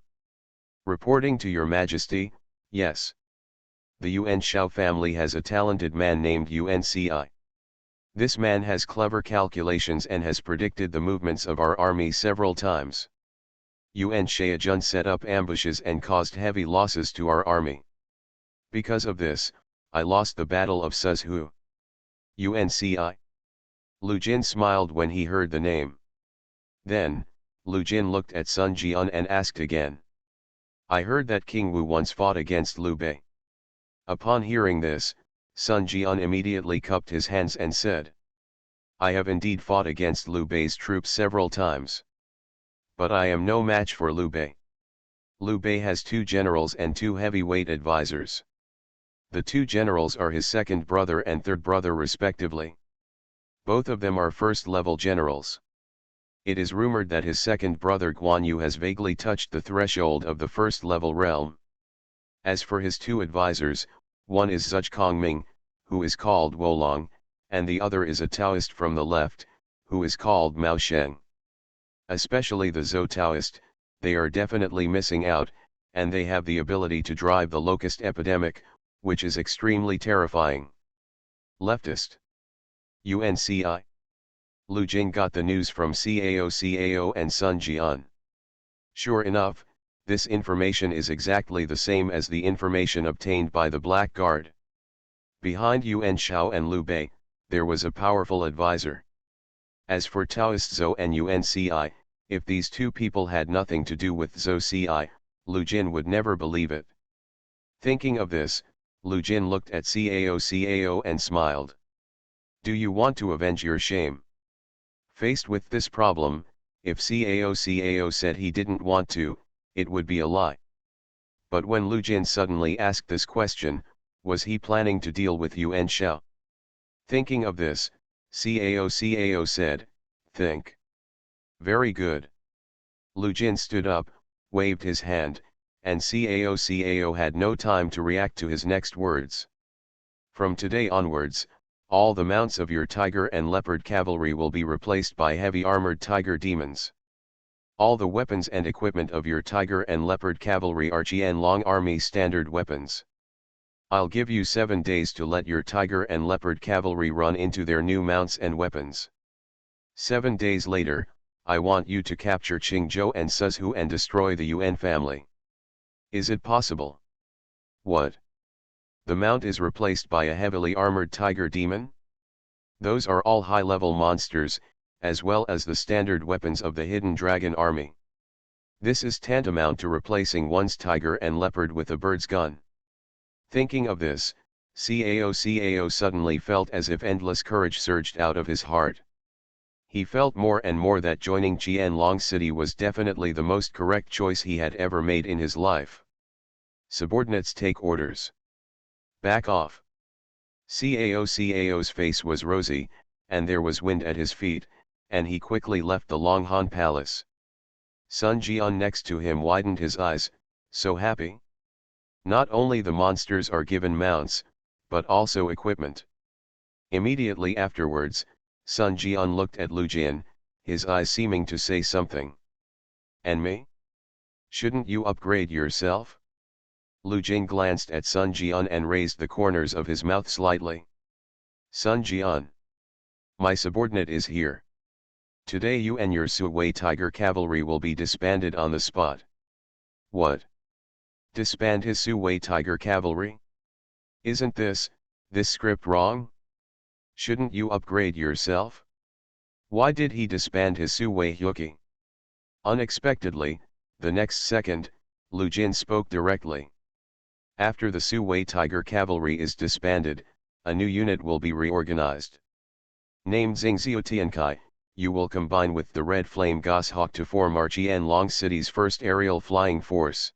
Speaker 1: Reporting to your majesty, yes. The Yuan Shao family has a talented man named Unci. This man has clever calculations and has predicted the movements of our army several times. Yuan Shaojun set up ambushes and caused heavy losses to our army. Because of this, I lost the Battle of Suzhou. Unci. Lu Jin smiled when he heard the name. Then, Lu Jin looked at Sun Jian and asked again. I heard that King Wu once fought against Liu Bei. Upon hearing this, Sun Jian immediately cupped his hands and said. I have indeed fought against Liu Bei's troops several times. But I am no match for Liu Bei. Liu Bei has 2 generals and 2 heavyweight advisors. The 2 generals are his second brother and third brother respectively. Both of them are first-level generals. It is rumored that his second brother Guan Yu has vaguely touched the threshold of the first-level realm. As for his 2 advisors, one is Zhuge Kongming, who is called Wolong, and the other is a Taoist from the left, who is called Mao Sheng. Especially the Zhou Taoist, they are definitely missing out, and they have the ability to drive the locust epidemic, which is extremely terrifying. Leftist. Unci. Lu Jin got the news from Cao and Sun Jian. Sure enough, this information is exactly the same as the information obtained by the Black Guard. Behind Yuan Shao and Liu Bei, there was a powerful advisor. As for Taoist Zhou and Unci, if these two people had nothing to do with Zhou Ci, Lu Jin would never believe it. Thinking of this, Lu Jin looked at Cao and smiled. Do you want to avenge your shame? Faced with this problem, if Cao said he didn't want to, it would be a lie. But when Lu Jin suddenly asked this question, was he planning to deal with Yuan Shao? Thinking of this, Cao said, think. Very good. Lu Jin stood up, waved his hand, and Cao had no time to react to his next words. From today onwards, all the mounts of your tiger and leopard cavalry will be replaced by heavy armored tiger demons. All the weapons and equipment of your tiger and leopard cavalry are Qianlong army standard weapons. I'll give you 7 days to let your tiger and leopard cavalry run into their new mounts and weapons. 7 days later, I want you to capture Qingzhou and Suzhou and destroy the Yuan family. Is it possible? What? The mount is replaced by a heavily armored tiger demon? Those are all high-level monsters, as well as the standard weapons of the hidden dragon army. This is tantamount to replacing one's tiger and leopard with a bird's gun. Thinking of this, Cao suddenly felt as if endless courage surged out of his heart. He felt more and more that joining Qianlong City was definitely the most correct choice he had ever made in his life. Subordinates take orders. Back off. Cao's face was rosy, and there was wind at his feet, and he quickly left the Longhan Palace. Sun Jian next to him widened his eyes, so happy. Not only the monsters are given mounts, but also equipment. Immediately afterwards, Sun Jian looked at Lu Jin, his eyes seeming to say something. And me? Shouldn't you upgrade yourself? Lu Jin glanced at Sun Jian and raised the corners of his mouth slightly. Sun Jian. My subordinate is here. Today you and your Suwei Tiger cavalry will be disbanded on the spot. What? Disband his Suwei Tiger cavalry? Isn't this script wrong? Shouldn't you upgrade yourself? Why did he disband his Suwei Hyuki? Unexpectedly, the next second, Lu Jin spoke directly. After the Suwei Tiger cavalry is disbanded, a new unit will be reorganized. Named Xingxiu Tiankai, you will combine with the Red Flame Goshawk to form our Qianlong City's first aerial flying force.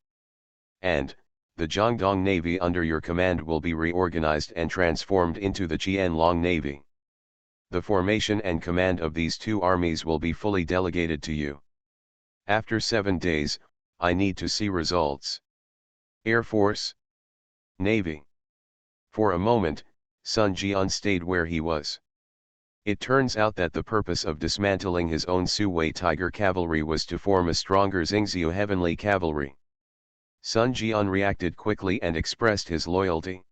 Speaker 1: And, the Jiangdong Navy under your command will be reorganized and transformed into the Qianlong Navy. The formation and command of these two armies will be fully delegated to you. After 7 days, I need to see results. Air Force. Navy. For a moment, Sun Jian stayed where he was. It turns out that the purpose of dismantling his own Suwei Tiger cavalry was to form a stronger Xingxiu Heavenly Cavalry. Sun Jian reacted quickly and expressed his loyalty.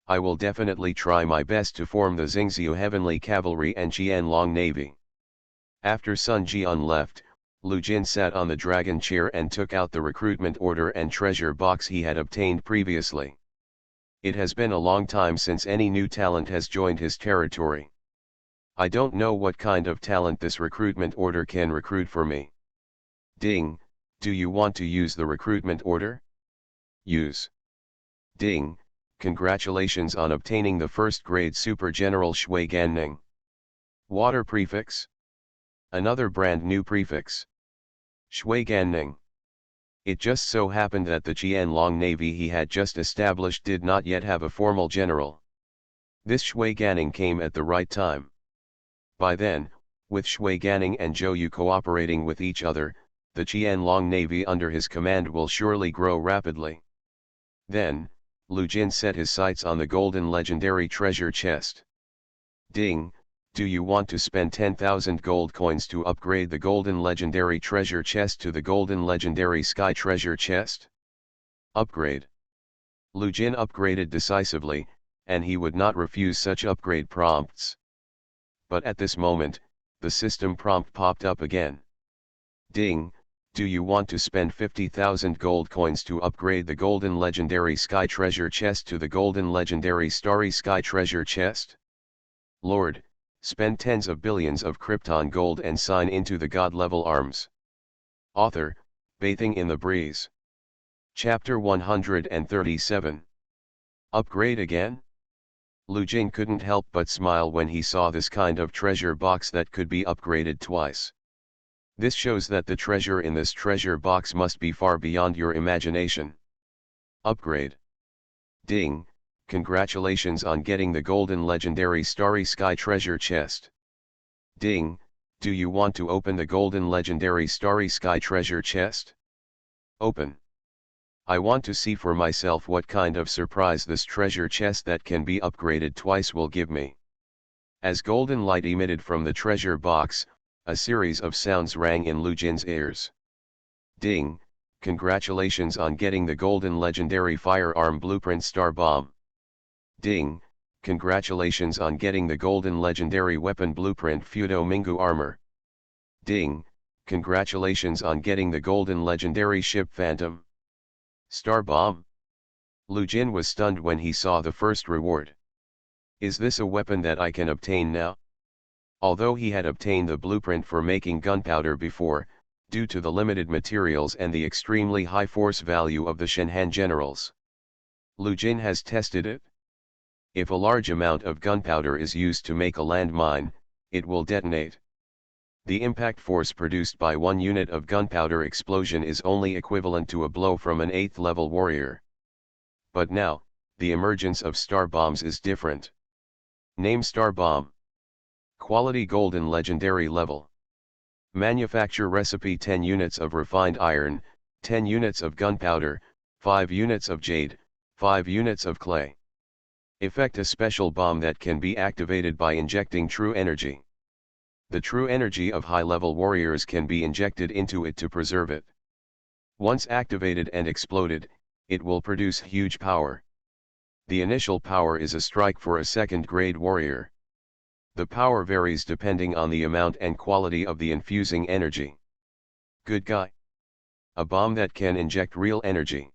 Speaker 1: I will definitely try my best to form the Xingxiu Heavenly Cavalry and Qianlong Navy. After Sun Jian left, Lu Jin sat on the dragon chair and took out the recruitment order and treasure box he had obtained previously. It has been a long time since any new talent has joined his territory. I don't know what kind of talent this recruitment order can recruit for me. Ding, do you want to use the recruitment order? Use. Ding, congratulations on obtaining the first grade Super General Shui Ganning. Water prefix. Another brand new prefix. Shui Ganning. It just so happened that the Qianlong Navy he had just established did not yet have a formal general. This Shui Ganning came at the right time. By then, with Shui Ganning and Zhou Yu cooperating with each other, the Qianlong Navy under his command will surely grow rapidly. Then, Lu Jin set his sights on the golden legendary treasure chest. Ding, do you want to spend 10,000 gold coins to upgrade the golden legendary treasure chest to the golden legendary sky treasure chest? Upgrade. Lu Jin upgraded decisively, and he would not refuse such upgrade prompts. But at this moment, the system prompt popped up again. Ding, do you want to spend 50,000 gold coins to upgrade the golden legendary sky treasure chest to the golden legendary starry sky treasure chest? Lord, Spend tens of billions of Krypton gold and sign into the god-level arms. Author, Bathing in the Breeze. Chapter 137. Upgrade again? Lu Jing couldn't help but smile when he saw this kind of treasure box that could be upgraded twice. This shows that the treasure in this treasure box must be far beyond your imagination. Upgrade. Ding, congratulations on getting the golden legendary Starry Sky treasure chest. Ding, do you want to open the golden legendary Starry Sky treasure chest? Open. I want to see for myself what kind of surprise this treasure chest that can be upgraded twice will give me. As golden light emitted from the treasure box, a series of sounds rang in Lu Jin's ears. Ding, congratulations on getting the golden legendary firearm blueprint Star Bomb. Ding, congratulations on getting the golden legendary weapon blueprint Fudo Mingu armor. Ding, congratulations on getting the golden legendary ship Phantom Star Bomb. Lu Jin was stunned when he saw the first reward. Is this a weapon that I can obtain now? Although he had obtained the blueprint for making gunpowder before, due to the limited materials and the extremely high force value of the Shenhan generals, Lu Jin has tested it. If a large amount of gunpowder is used to make a landmine, it will detonate. The impact force produced by 1 unit of gunpowder explosion is only equivalent to a blow from an 8th level warrior. But now, the emergence of star bombs is different. Name Star Bomb. Quality golden legendary level. Manufacture recipe 10 units of refined iron, 10 units of gunpowder, 5 units of jade, 5 units of clay. Effect a special bomb that can be activated by injecting true energy. The true energy of high-level warriors can be injected into it to preserve it. Once activated and exploded, it will produce huge power. The initial power is a strike for a second-grade warrior. The power varies depending on the amount and quality of the infusing energy. Good guy. A bomb that can inject real energy.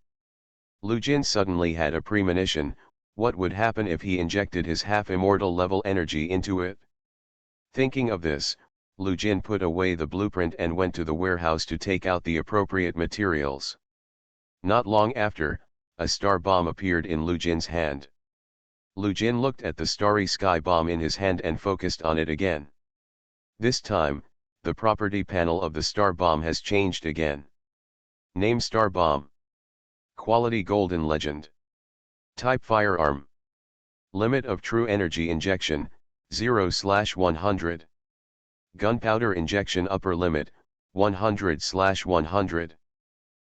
Speaker 1: Lu Jin suddenly had a premonition. What would happen if he injected his half-immortal level energy into it? Thinking of this, Lu Jin put away the blueprint and went to the warehouse to take out the appropriate materials. Not long after, a star bomb appeared in Lu Jin's hand. Lu Jin looked at the starry sky bomb in his hand and focused on it again. This time, the property panel of the star bomb has changed again. Name Star Bomb. Quality Golden Legend. Type Firearm. Limit of true energy injection, 0/100. Gunpowder injection upper limit, 100/100.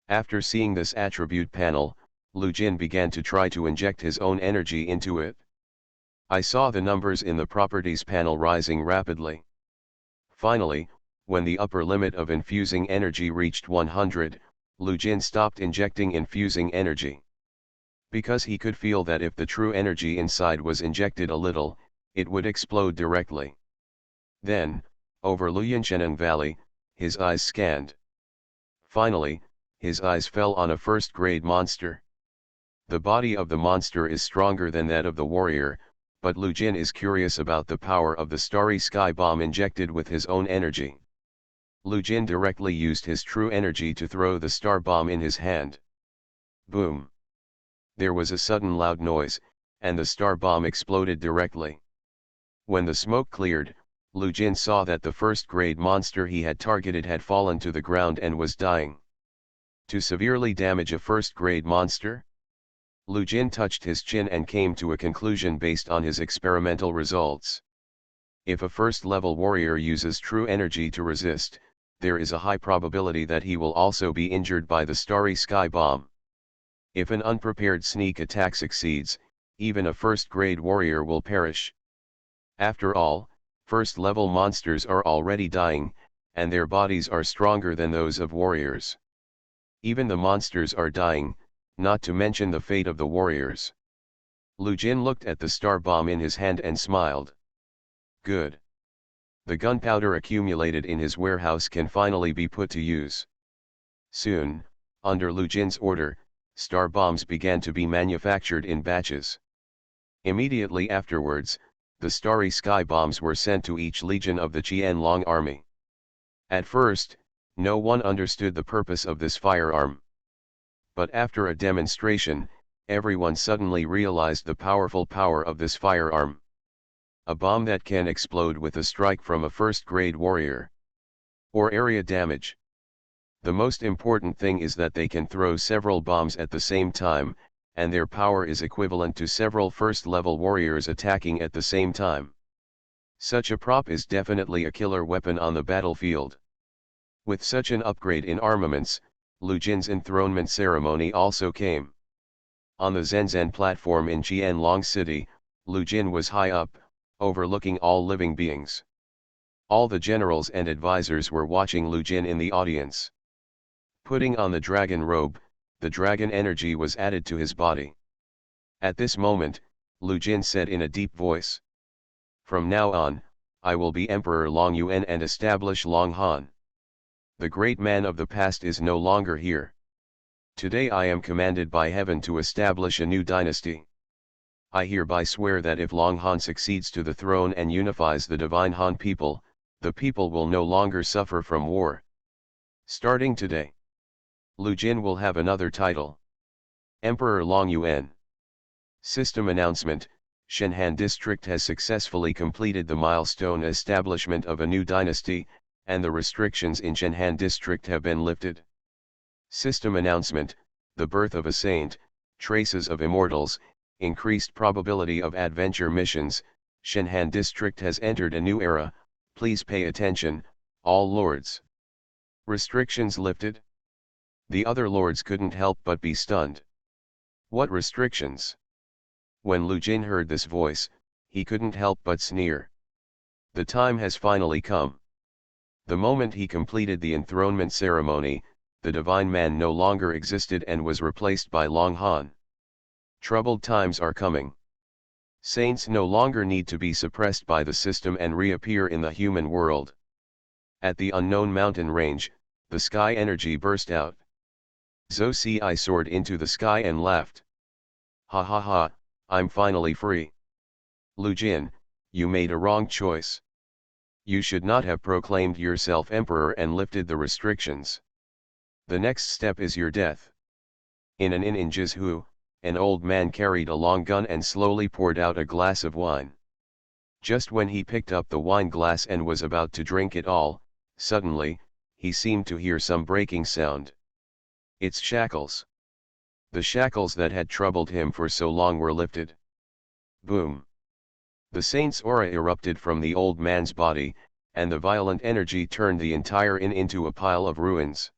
Speaker 1: After seeing this attribute panel, Lu Jin began to try to inject his own energy into it. I saw the numbers in the properties panel rising rapidly. Finally, when the upper limit of infusing energy reached 100, Lu Jin stopped injecting infusing energy. Because he could feel that if the true energy inside was injected a little, it would explode directly. Then, over Luyansheneng Valley, his eyes scanned. Finally, his eyes fell on a first-grade monster. The body of the monster is stronger than that of the warrior, but Lu Jin is curious about the power of the starry sky bomb injected with his own energy. Lu Jin directly used his true energy to throw the star bomb in his hand. Boom! There was a sudden loud noise, and the star bomb exploded directly. When the smoke cleared, Lu Jin saw that the first-grade monster he had targeted had fallen to the ground and was dying. To severely damage a first-grade monster? Lu Jin touched his chin and came to a conclusion based on his experimental results. If a first-level warrior uses true energy to resist, there is a high probability that he will also be injured by the starry sky bomb. If an unprepared sneak attack succeeds, even a first-grade warrior will perish. After all, first-level monsters are already dying, and their bodies are stronger than those of warriors. Even the monsters are dying, not to mention the fate of the warriors. Lu Jin looked at the star bomb in his hand and smiled. Good. The gunpowder accumulated in his warehouse can finally be put to use. Soon, under Lu Jin's order, star bombs began to be manufactured in batches. Immediately afterwards, the starry sky bombs were sent to each legion of the Qianlong army. At first, no one understood the purpose of this firearm. But after a demonstration, everyone suddenly realized the powerful power of this firearm. A bomb that can explode with a strike from a first-grade warrior. Or area damage. The most important thing is that they can throw several bombs at the same time, and their power is equivalent to several first-level warriors attacking at the same time. Such a prop is definitely a killer weapon on the battlefield. With such an upgrade in armaments, Lu Jin's enthronement ceremony also came. On the Zenzan platform in Qianlong City, Lu Jin was high up, overlooking all living beings. All the generals and advisors were watching Lu Jin in the audience. Putting on the dragon robe, the dragon energy was added to his body. At this moment, Lu Jin said in a deep voice, "From now on, I will be Emperor Long Yuan and establish Long Han. The great man of the past is no longer here. Today I am commanded by heaven to establish a new dynasty. I hereby swear that if Long Han succeeds to the throne and unifies the divine Han people, the people will no longer suffer from war. Starting today, Lu Jin will have another title. Emperor Long Yuan." System announcement: Shenhan District has successfully completed the milestone establishment of a new dynasty, and the restrictions in Shenhan District have been lifted. System announcement: the birth of a saint, traces of immortals, increased probability of adventure missions. Shenhan District has entered a new era, please pay attention, all lords. Restrictions lifted? The other lords couldn't help but be stunned. What restrictions? When Lu Jin heard this voice, he couldn't help but sneer. The time has finally come. The moment he completed the enthronement ceremony, the divine man no longer existed and was replaced by Long Han. Troubled times are coming. Saints no longer need to be suppressed by the system and reappear in the human world. At the unknown mountain range, the sky energy burst out. Zhou Ci soared into the sky and laughed. "Ha ha ha, I'm finally free. Lu Jin, you made a wrong choice. You should not have proclaimed yourself emperor and lifted the restrictions. The next step is your death." In an inn in Jizhu, an old man carried a long gun and slowly poured out a glass of wine. Just when he picked up the wine glass and was about to drink it all, suddenly, he seemed to hear some breaking sound. It's shackles. The shackles that had troubled him for so long were lifted. Boom! The saint's aura erupted from the old man's body, and the violent energy turned the entire inn into a pile of ruins.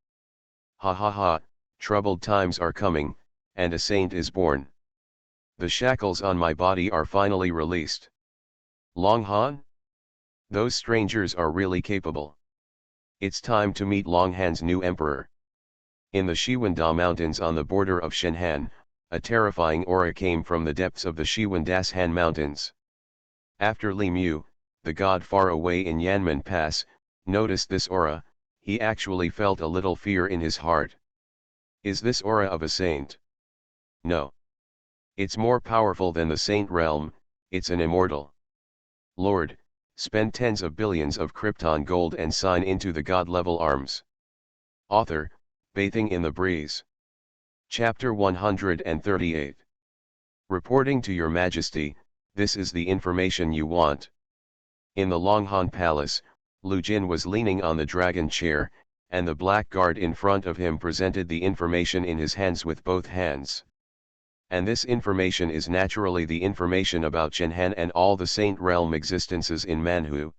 Speaker 1: Ha ha ha, troubled times are coming, and a saint is born. The shackles on my body are finally released. Long Han? Those strangers are really capable. It's time to meet Long Han's new emperor. In the Shiwanda Mountains on the border of Shenhan, a terrifying aura came from the depths of the Shiwandashan Mountains. After Li Mu, the god far away in Yanmen Pass, noticed this aura, he actually felt a little fear in his heart. Is this aura of a saint? No. It's more powerful than the saint realm, it's an immortal. Lord, spend tens of billions of Krypton gold and sign into the god-level arms. Author, Bathing in the Breeze. Chapter 138. Reporting to Your Majesty, this is the information you want. In the Longhan Palace, Lu Jin was leaning on the dragon chair, and the black guard in front of him presented the information in his hands with both hands. And this information is naturally the information about Shenhan and all the Saint Realm existences in Manhu.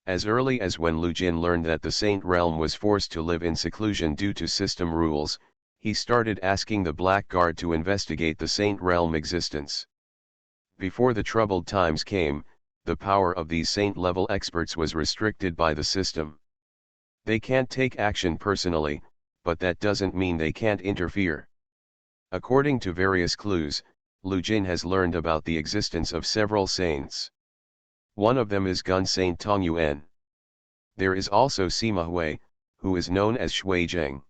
Speaker 1: As early as when Lu Jin learned that the Saint Realm was forced to live in seclusion due to system rules, he started asking the Black Guard to investigate the Saint Realm existence. Before the troubled times came, the power of these Saint-level experts was restricted by the system. They can't take action personally, but that doesn't mean they can't interfere. According to various clues, Lu Jin has learned about the existence of several saints. One of them is Gun Saint Tong Yuan. There is also Sima Hui, who is known as Shui Zheng.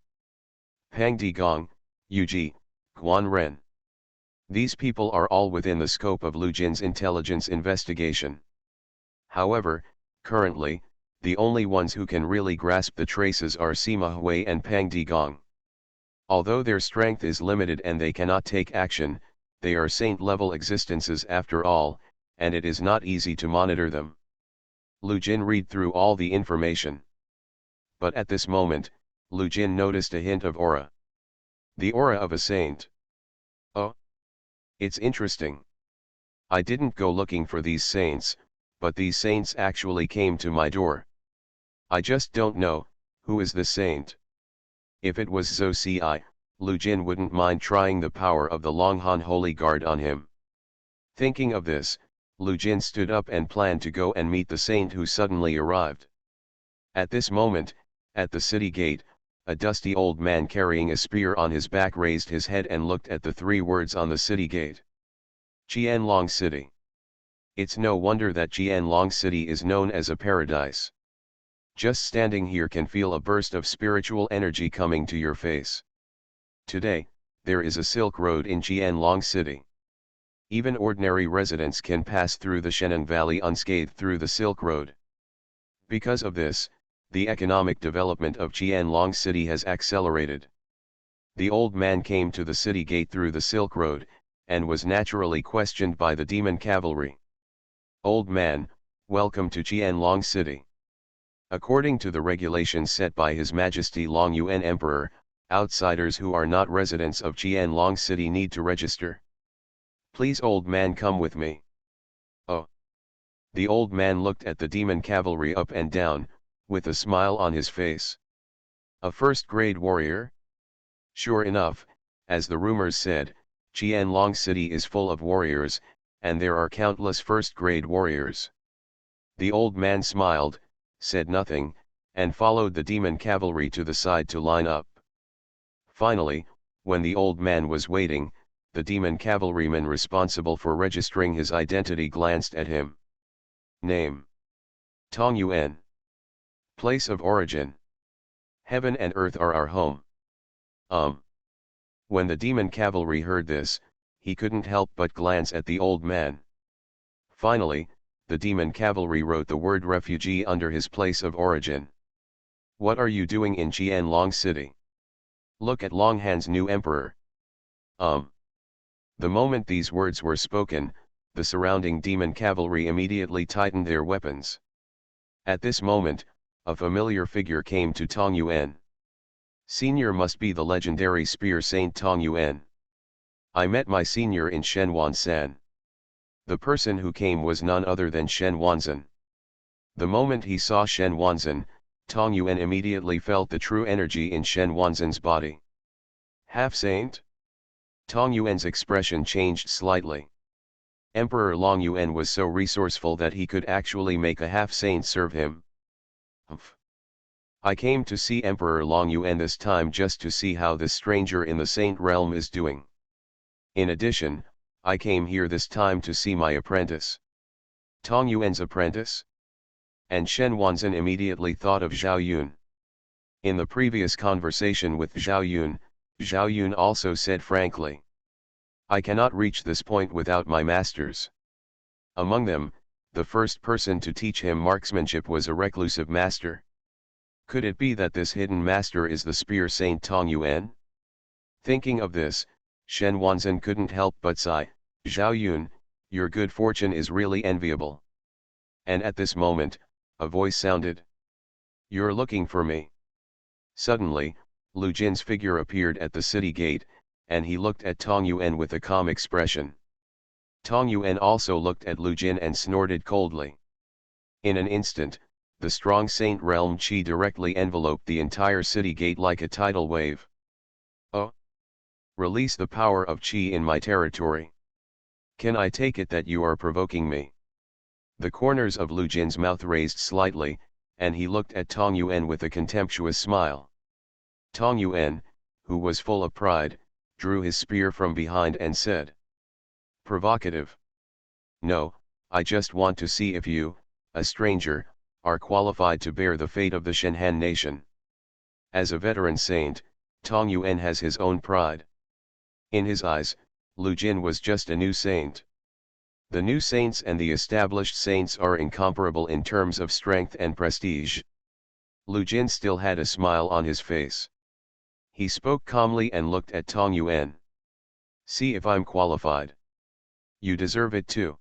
Speaker 1: Pang Di Gong, Yu Ji, Guan Ren. These people are all within the scope of Lu Jin's intelligence investigation. However, currently, the only ones who can really grasp the traces are Sima Hui and Pang Digong. Although their strength is limited and they cannot take action, they are saint-level existences after all, and it is not easy to monitor them. Lu Jin read through all the information. But at this moment, Lu Jin noticed a hint of aura. The aura of a saint. Oh! It's interesting. I didn't go looking for these saints, but these saints actually came to my door. I just don't know, who is the saint? If it was Zhou Ci, Lu Jin wouldn't mind trying the power of the Longhan Holy Guard on him. Thinking of this, Lu Jin stood up and planned to go and meet the saint who suddenly arrived. At this moment, at the city gate, a dusty old man carrying a spear on his back raised his head and looked at the 3 words on the city gate. Qianlong City. It's no wonder that Qianlong City is known as a paradise. Just standing here can feel a burst of spiritual energy coming to your face. Today, there is a Silk Road in Qianlong City. Even ordinary residents can pass through the Sheneng Valley unscathed through the Silk Road. Because of this, the economic development of Qianlong City has accelerated. The old man came to the city gate through the Silk Road, and was naturally questioned by the demon cavalry. Old man, welcome to Qianlong City. According to the regulations set by His Majesty Long Yuan Emperor, outsiders who are not residents of Qianlong City need to register. Please old man come with me. Oh. The old man looked at the demon cavalry up and down, with a smile on his face. A first-grade warrior? Sure enough, as the rumors said, Qianlong City is full of warriors, and there are countless first-grade warriors. The old man smiled, said nothing, and followed the demon cavalry to the side to line up. Finally, when the old man was waiting, the demon cavalryman responsible for registering his identity glanced at him. Name: Tong Yuan. Place of origin: Heaven and earth are our home. When the demon cavalry heard this, he couldn't help but glance at the old man. Finally, the demon cavalry wrote the word refugee under his place of origin. What are you doing in Qianlong City? Look at Longhan's new emperor. The moment these words were spoken, the surrounding demon cavalry immediately tightened their weapons. At this moment, a familiar figure came to Tong Yuan. Senior must be the legendary spear saint Tong Yuan. I met my senior in Shenhuansan. The person who came was none other than Shen Wanzan. The moment he saw Shen Wanzan, Tong Yuan immediately felt the true energy in Shen Wanzan's body. Half-saint? Tong Yuan's expression changed slightly. Emperor Long Yuan was so resourceful that he could actually make a half-saint serve him. Humph. I came to see Emperor Long Yuan this time just to see how this stranger in the saint realm is doing. In addition, I came here this time to see my apprentice. Tong Yuan's apprentice? And Shen Wanzan immediately thought of Zhao Yun. In the previous conversation with Zhao Yun also said frankly, I cannot reach this point without my masters. Among them, the first person to teach him marksmanship was a reclusive master. Could it be that this hidden master is the spear saint Tong Yuan? Thinking of this, Shen Wanzan couldn't help but sigh, Zhao Yun, your good fortune is really enviable. And at this moment, a voice sounded. You're looking for me. Suddenly, Lu Jin's figure appeared at the city gate, and he looked at Tong Yuan with a calm expression. Tong Yuan also looked at Lu Jin and snorted coldly. In an instant, the strong saint realm qi directly enveloped the entire city gate like a tidal wave. Oh! Release the power of qi in my territory. Can I take it that you are provoking me? The corners of Lu Jin's mouth raised slightly, and he looked at Tong Yuan with a contemptuous smile. Tong Yuan, who was full of pride, drew his spear from behind and said, Provocative. No, I just want to see if you, a stranger, are qualified to bear the fate of the Shenhan nation. As a veteran saint, Tong Yuan has his own pride. In his eyes, Lu Jin was just a new saint. The new saints and the established saints are incomparable in terms of strength and prestige. Lu Jin still had a smile on his face. He spoke calmly and looked at Tong Yuan. See if I'm qualified. You deserve it too.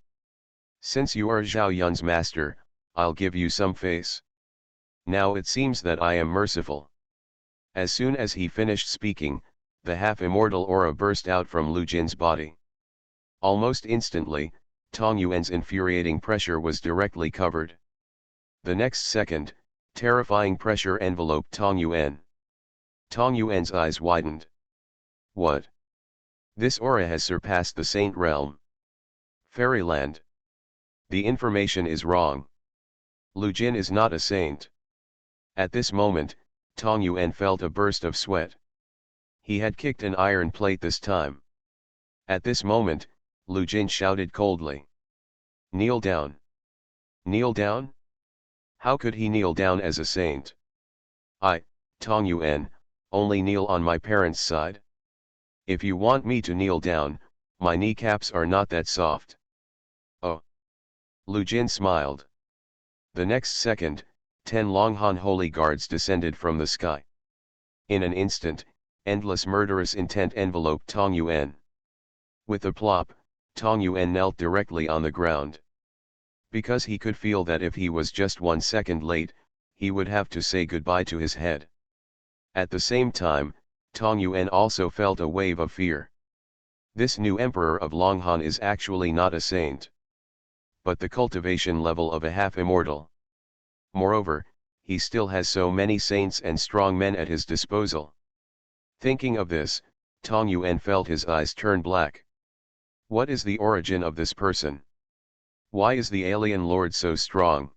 Speaker 1: Since you are Zhao Yun's master, I'll give you some face. Now it seems that I am merciful. As soon as he finished speaking, the half-immortal aura burst out from Lu Jin's body. Almost instantly, Tong Yuan's infuriating pressure was directly covered. The next second, terrifying pressure enveloped Tong Yuan. Tong Yuan's eyes widened. What? This aura has surpassed the saint realm. Fairyland. The information is wrong. Lu Jin is not a saint. At this moment, Tong Yuan felt a burst of sweat. He had kicked an iron plate this time. At this moment, Lu Jin shouted coldly. Kneel down. Kneel down? How could he kneel down as a saint? I, Tong Yuan, only kneel on my parents' side. If you want me to kneel down, my kneecaps are not that soft. Oh. Lu Jin smiled. The next second, 10 Longhan holy guards descended from the sky. In an instant, endless murderous intent enveloped Tong Yuan. With a plop, Tong Yuan knelt directly on the ground. Because he could feel that if he was just 1 second late, he would have to say goodbye to his head. At the same time, Tong Yuan also felt a wave of fear. This new emperor of Longhan is actually not a saint, but the cultivation level of a half-immortal. Moreover, he still has so many saints and strong men at his disposal. Thinking of this, Tong Yuan felt his eyes turn black. What is the origin of this person? Why is the alien lord so strong?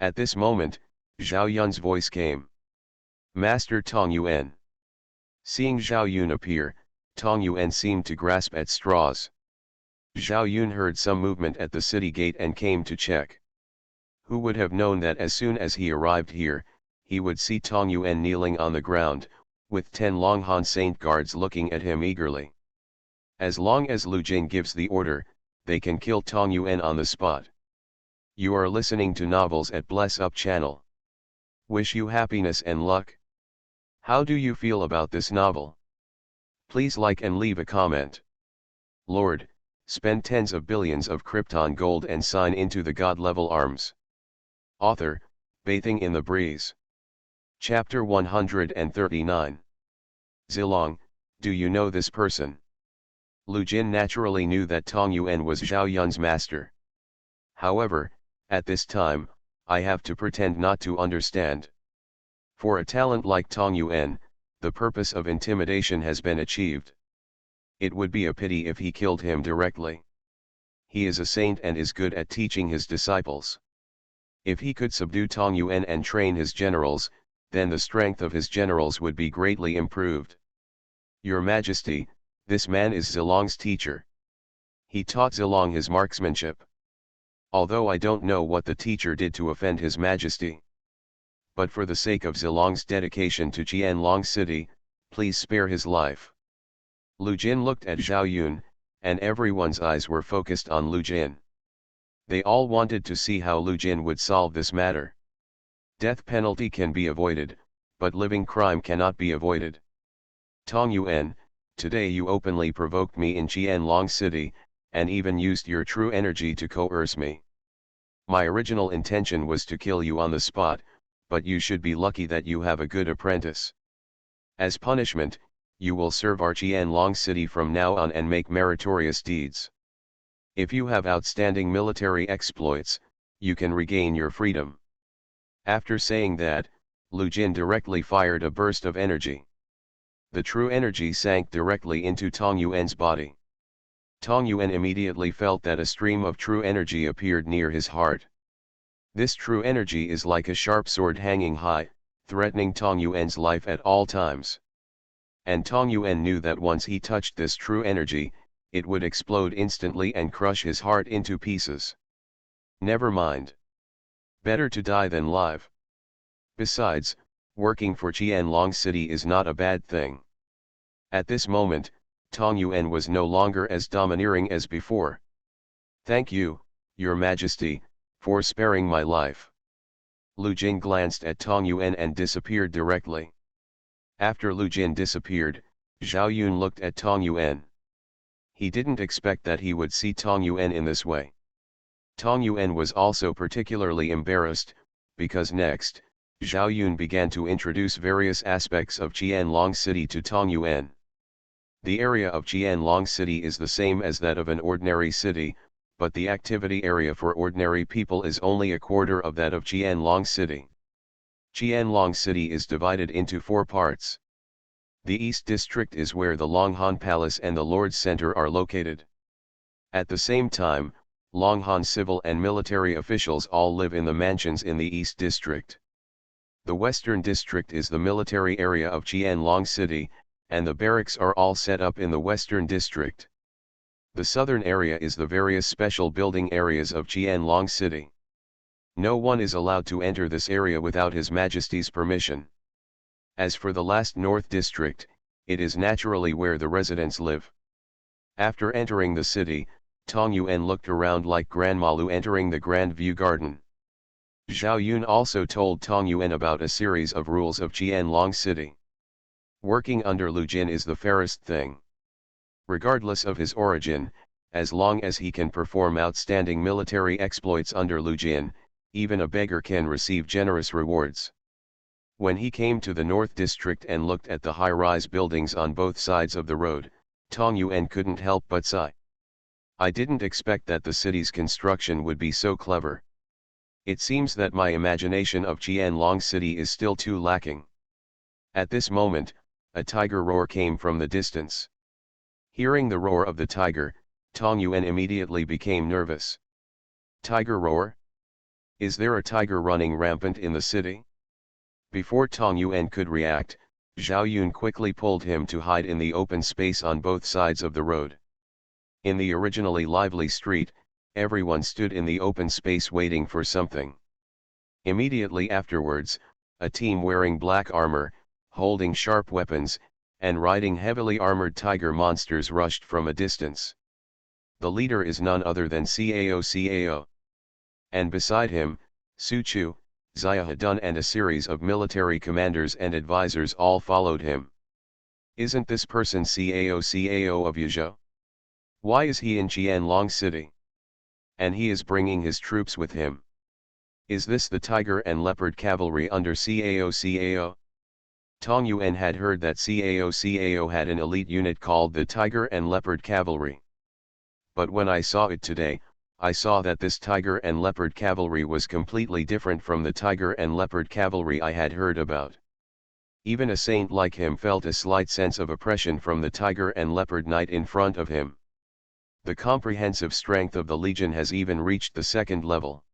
Speaker 1: At this moment, Zhao Yun's voice came. Master Tong Yuan. Seeing Zhao Yun appear, Tong Yuan seemed to grasp at straws. Zhao Yun heard some movement at the city gate and came to check. Who would have known that as soon as he arrived here, he would see Tong Yuan kneeling on the ground, with 10 Longhan saint guards looking at him eagerly. As long as Lu Jin gives the order, they can kill Tong Yuan on the spot. You are listening to Novels at Bless Up channel. Wish you happiness and luck. How do you feel about this novel? Please like and leave a comment. Lord, spend tens of billions of Krypton gold and sign into the God-level arms. Author, Bathing in the Breeze. Chapter 139. Zilong, do you know this person? Lu Jin naturally knew that Tong Yuan was Zhao Yun's master. However, at this time, I have to pretend not to understand. For a talent like Tong Yuan, the purpose of intimidation has been achieved. It would be a pity if he killed him directly. He is a saint and is good at teaching his disciples. If he could subdue Tong Yuan and train his generals, then the strength of his generals would be greatly improved. Your Majesty, this man is Zilong's teacher. He taught Zilong his marksmanship. Although I don't know what the teacher did to offend His Majesty. But for the sake of Zilong's dedication to Qianlong City, please spare his life. Lu Jin looked at Zhao Yun, and everyone's eyes were focused on Lu Jin. They all wanted to see how Lu Jin would solve this matter. Death penalty can be avoided, but living crime cannot be avoided. Tong Yuan, today you openly provoked me in Qianlong City, and even used your true energy to coerce me. My original intention was to kill you on the spot, but you should be lucky that you have a good apprentice. As punishment, you will serve our Qianlong City from now on and make meritorious deeds. If you have outstanding military exploits, you can regain your freedom. After saying that, Lu Jin directly fired a burst of energy. The true energy sank directly into Tong Yuan's body. Tong Yuan immediately felt that a stream of true energy appeared near his heart. This true energy is like a sharp sword hanging high, threatening Tong Yuan's life at all times. And Tong Yuan knew that once he touched this true energy, it would explode instantly and crush his heart into pieces. Never mind. Better to die than live. Besides, working for Qianlong City is not a bad thing. At this moment, Tong Yuan was no longer as domineering as before. "Thank you, Your Majesty, for sparing my life." Lu Jin glanced at Tong Yuan and disappeared directly. After Lu Jin disappeared, Zhao Yun looked at Tong Yuan. He didn't expect that he would see Tong Yuan in this way. Tong Yuan was also particularly embarrassed, because next, Zhao Yun began to introduce various aspects of Qianlong City to Tong Yuan. The area of Qianlong City is the same as that of an ordinary city, but the activity area for ordinary people is only a quarter of that of Qianlong City. Qianlong City is divided into 4 parts. The East District is where the Longhan Palace and the Lord's Center are located. At the same time, Longhan civil and military officials all live in the mansions in the East District. The Western District is the military area of Qianlong City, and the barracks are all set up in the Western District. The southern area is the various special building areas of Qianlong City. No one is allowed to enter this area without His Majesty's permission. As for the last North District, it is naturally where the residents live. After entering the city, Tong Yuan looked around like Grandma Lu entering the Grand View Garden. Zhao Yun also told Tong Yuan about a series of rules of Qianlong City. Working under Lu Jin is the fairest thing. Regardless of his origin, as long as he can perform outstanding military exploits under Lu Jin, even a beggar can receive generous rewards. When he came to the North District and looked at the high-rise buildings on both sides of the road, Tong Yuan couldn't help but sigh. "I didn't expect that the city's construction would be so clever. It seems that my imagination of Qianlong City is still too lacking." At this moment, a tiger roar came from the distance. Hearing the roar of the tiger, Tong Yuan immediately became nervous. "Tiger roar? Is there a tiger running rampant in the city?" Before Tong Yuan could react, Zhao Yun quickly pulled him to hide in the open space on both sides of the road. In the originally lively street, everyone stood in the open space waiting for something. Immediately afterwards, a team wearing black armor, holding sharp weapons, and riding heavily armored tiger monsters rushed from a distance. The leader is none other than Cao. And beside him, Su Chu, Xia Hedun and a series of military commanders and advisors all followed him. "Isn't this person Cao of Yuzhou? Why is he in Qianlong City? And he is bringing his troops with him. Is this the Tiger and Leopard Cavalry under Cao?" Tong Yuan had heard that Cao had an elite unit called the Tiger and Leopard Cavalry. But when I saw it today, I saw that this Tiger and Leopard Cavalry was completely different from the Tiger and Leopard Cavalry I had heard about. Even a saint like him felt a slight sense of oppression from the Tiger and Leopard Knight in front of him. The comprehensive strength of the Legion has even reached the 2nd level.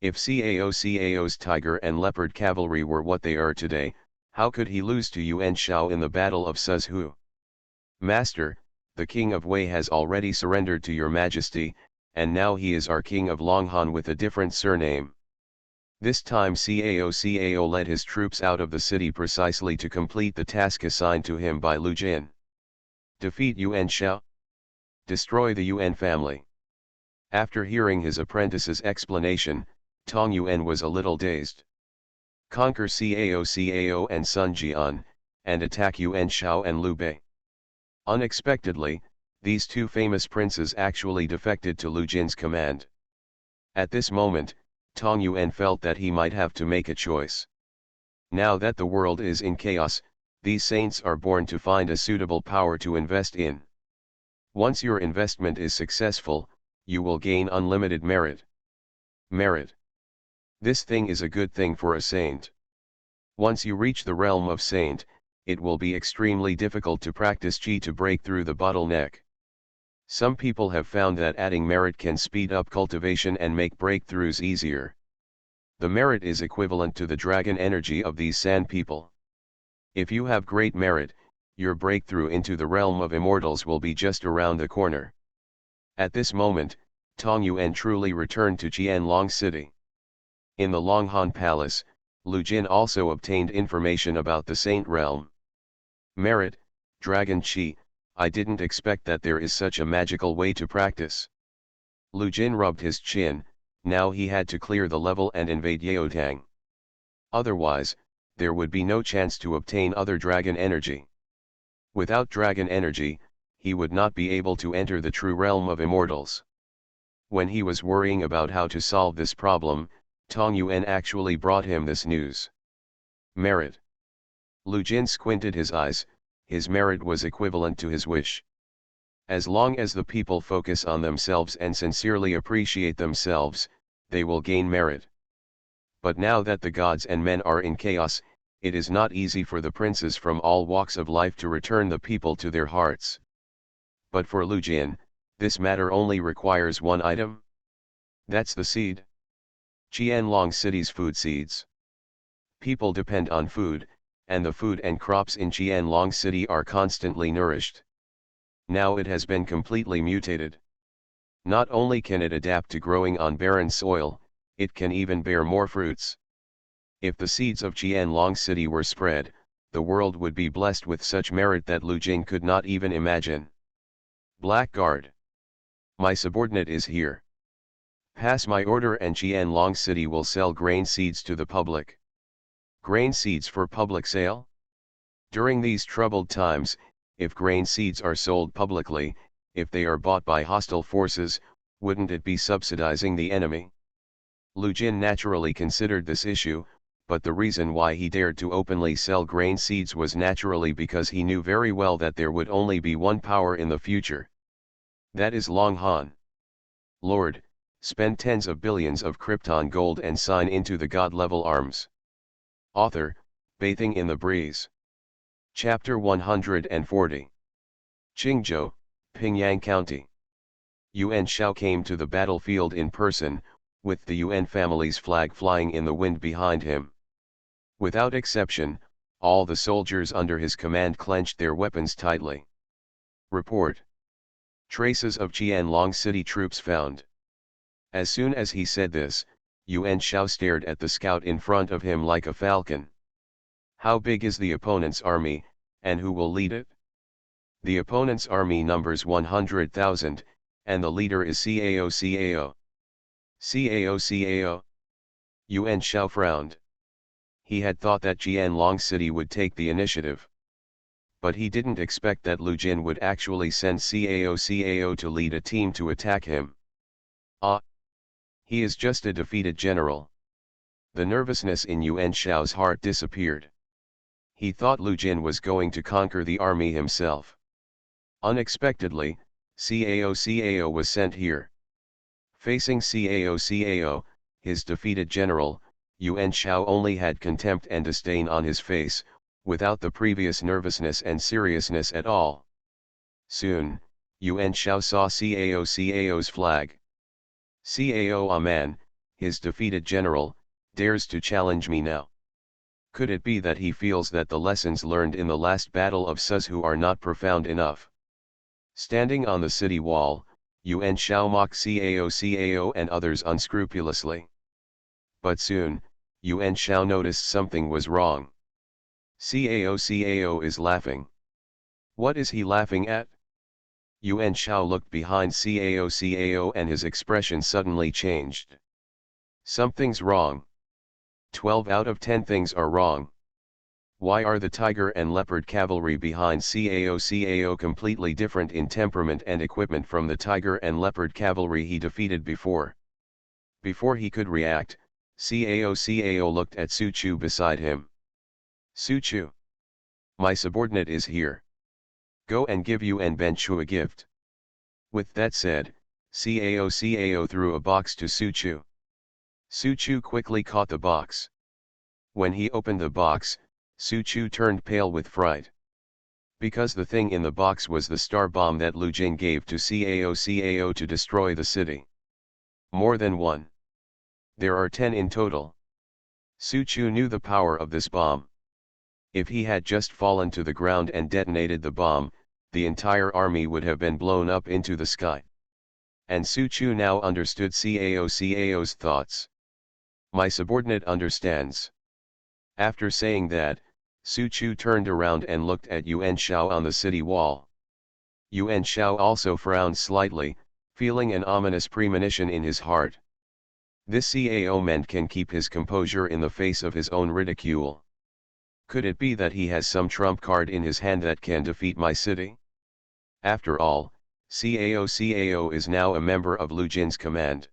Speaker 1: If Cao's Tiger and Leopard Cavalry were what they are today, how could he lose to Yuan Shao in the Battle of Suzhou? "Master, the King of Wei has already surrendered to your Majesty, and now he is our King of Longhan with a different surname." This time Cao led his troops out of the city precisely to complete the task assigned to him by Lu Jin. Defeat Yuan Shao? Destroy the Yuan family. After hearing his apprentice's explanation, Tong Yuan was a little dazed. Conquer Cao and Sun Jian, and attack Yuan Shao and Liu Bei. Unexpectedly, these two famous princes actually defected to Lu Jin's command. At this moment, Tong Yuan felt that he might have to make a choice. Now that the world is in chaos, these saints are born to find a suitable power to invest in. Once your investment is successful, you will gain unlimited merit. Merit. This thing is a good thing for a saint. Once you reach the realm of saint, it will be extremely difficult to practice Qi to break through the bottleneck. Some people have found that adding merit can speed up cultivation and make breakthroughs easier. The merit is equivalent to the dragon energy of these sand people. If you have great merit, your breakthrough into the realm of immortals will be just around the corner. At this moment, Tong Yuan truly returned to Qianlong City. In the Longhan Palace, Lu Jin also obtained information about the Saint Realm. Merit, Dragon Qi, I didn't expect that there is such a magical way to practice. Lu Jin rubbed his chin. Now he had to clear the level and invade Yaotang. Otherwise, there would be no chance to obtain other dragon energy. Without dragon energy, he would not be able to enter the true realm of immortals. When he was worrying about how to solve this problem, Tong Yuan actually brought him this news. Merit. Lu Jin squinted his eyes. His merit was equivalent to his wish. As long as the people focus on themselves and sincerely appreciate themselves, they will gain merit. But now that the gods and men are in chaos, it is not easy for the princes from all walks of life to return the people to their hearts. But for Lu Jin, this matter only requires one item. That's the seed. Qianlong City's food seeds. People depend on food, and the food and crops in Qianlong City are constantly nourished. Now it has been completely mutated. Not only can it adapt to growing on barren soil, it can even bear more fruits. If the seeds of Qianlong City were spread, the world would be blessed with such merit that Lu Jin could not even imagine. Blackguard. My subordinate is here. Pass my order and Qianlong City will sell grain seeds to the public. Grain seeds for public sale? During these troubled times, if grain seeds are sold publicly, if they are bought by hostile forces, wouldn't it be subsidizing the enemy? Lu Jin naturally considered this issue, but the reason why he dared to openly sell grain seeds was naturally because he knew very well that there would only be one power in the future. That is Long Han. Lord, spend tens of billions of Krypton gold and sign into the god-level arms. Author, Bathing in the Breeze. Chapter 140. Qingzhou, Pingyang County. Yuan Shao came to the battlefield in person, with the Yuan family's flag flying in the wind behind him. Without exception, all the soldiers under his command clenched their weapons tightly. Report. Traces of Qianlong City troops found. As soon as he said this, Yuan Shao stared at the scout in front of him like a falcon. How big is the opponent's army, and who will lead it? The opponent's army numbers 100,000, and the leader is Cao. Cao. Yuan Shao frowned. He had thought that Qianlong City would take the initiative. But he didn't expect that Lu Jin would actually send Cao to lead a team to attack him. He is just a defeated general. The nervousness in Yuan Shao's heart disappeared. He thought Lu Jin was going to conquer the army himself. Unexpectedly, Cao was sent here. Facing Cao, his defeated general, Yuan Shao only had contempt and disdain on his face, without the previous nervousness and seriousness at all. Soon, Yuan Shao saw Cao's flag. Cao, a man, his defeated general, dares to challenge me now. Could it be that he feels that the lessons learned in the last battle of Suzhou are not profound enough? Standing on the city wall, Yuan Shao mocked Cao and others unscrupulously. But soon, Yuan Shao noticed something was wrong. Cao is laughing. What is he laughing at? Yuan Shao looked behind Cao and his expression suddenly changed. Something's wrong. 12 out of 10 things are wrong. Why are the tiger and leopard cavalry behind Cao completely different in temperament and equipment from the tiger and leopard cavalry he defeated before? Before he could react, Cao looked at Su Chu beside him. Su Chu. My subordinate is here. Go and give Yuan Benchu a gift. With that said, Cao threw a box to Su Chu. Su Chu quickly caught the box. When he opened the box, Su Chu turned pale with fright. Because the thing in the box was the star bomb that Lu Jin gave to Cao to destroy the city. More than one. There are 10 in total. Su Chu knew the power of this bomb. If he had just fallen to the ground and detonated the bomb, the entire army would have been blown up into the sky. And Su Chu now understood Cao's thoughts. My subordinate understands. After saying that, Su Chu turned around and looked at Yuan Shao on the city wall. Yuan Shao also frowned slightly, feeling an ominous premonition in his heart. This Cao man can keep his composure in the face of his own ridicule. Could it be that he has some trump card in his hand that can defeat my city? After all, Cao is now a member of Lu Jin's command.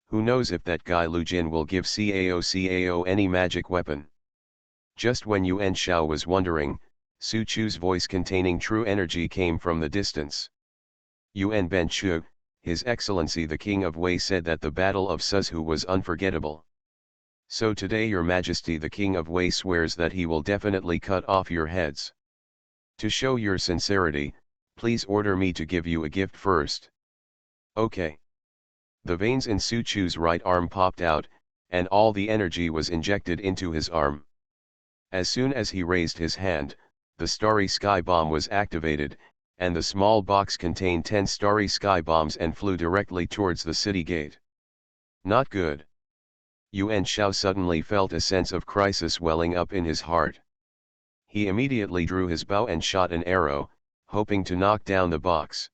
Speaker 1: Who knows if that guy Lu Jin will give Cao any magic weapon? Just when Yuan Shao was wondering, Su Chu's voice containing true energy came from the distance. Yuan Ben Chu, His Excellency the King of Wei said that the Battle of Suzhou was unforgettable. So today Your Majesty the King of Wei swears that he will definitely cut off your heads. To show your sincerity, please order me to give you a gift first. Okay. The veins in Su Chu's right arm popped out, and all the energy was injected into his arm. As soon as he raised his hand, the Starry Sky Bomb was activated, and the small box contained 10 Starry Sky Bombs and flew directly towards the city gate. Not good. Yuan Shao suddenly felt a sense of crisis welling up in his heart. He immediately drew his bow and shot an arrow, hoping to knock down the box.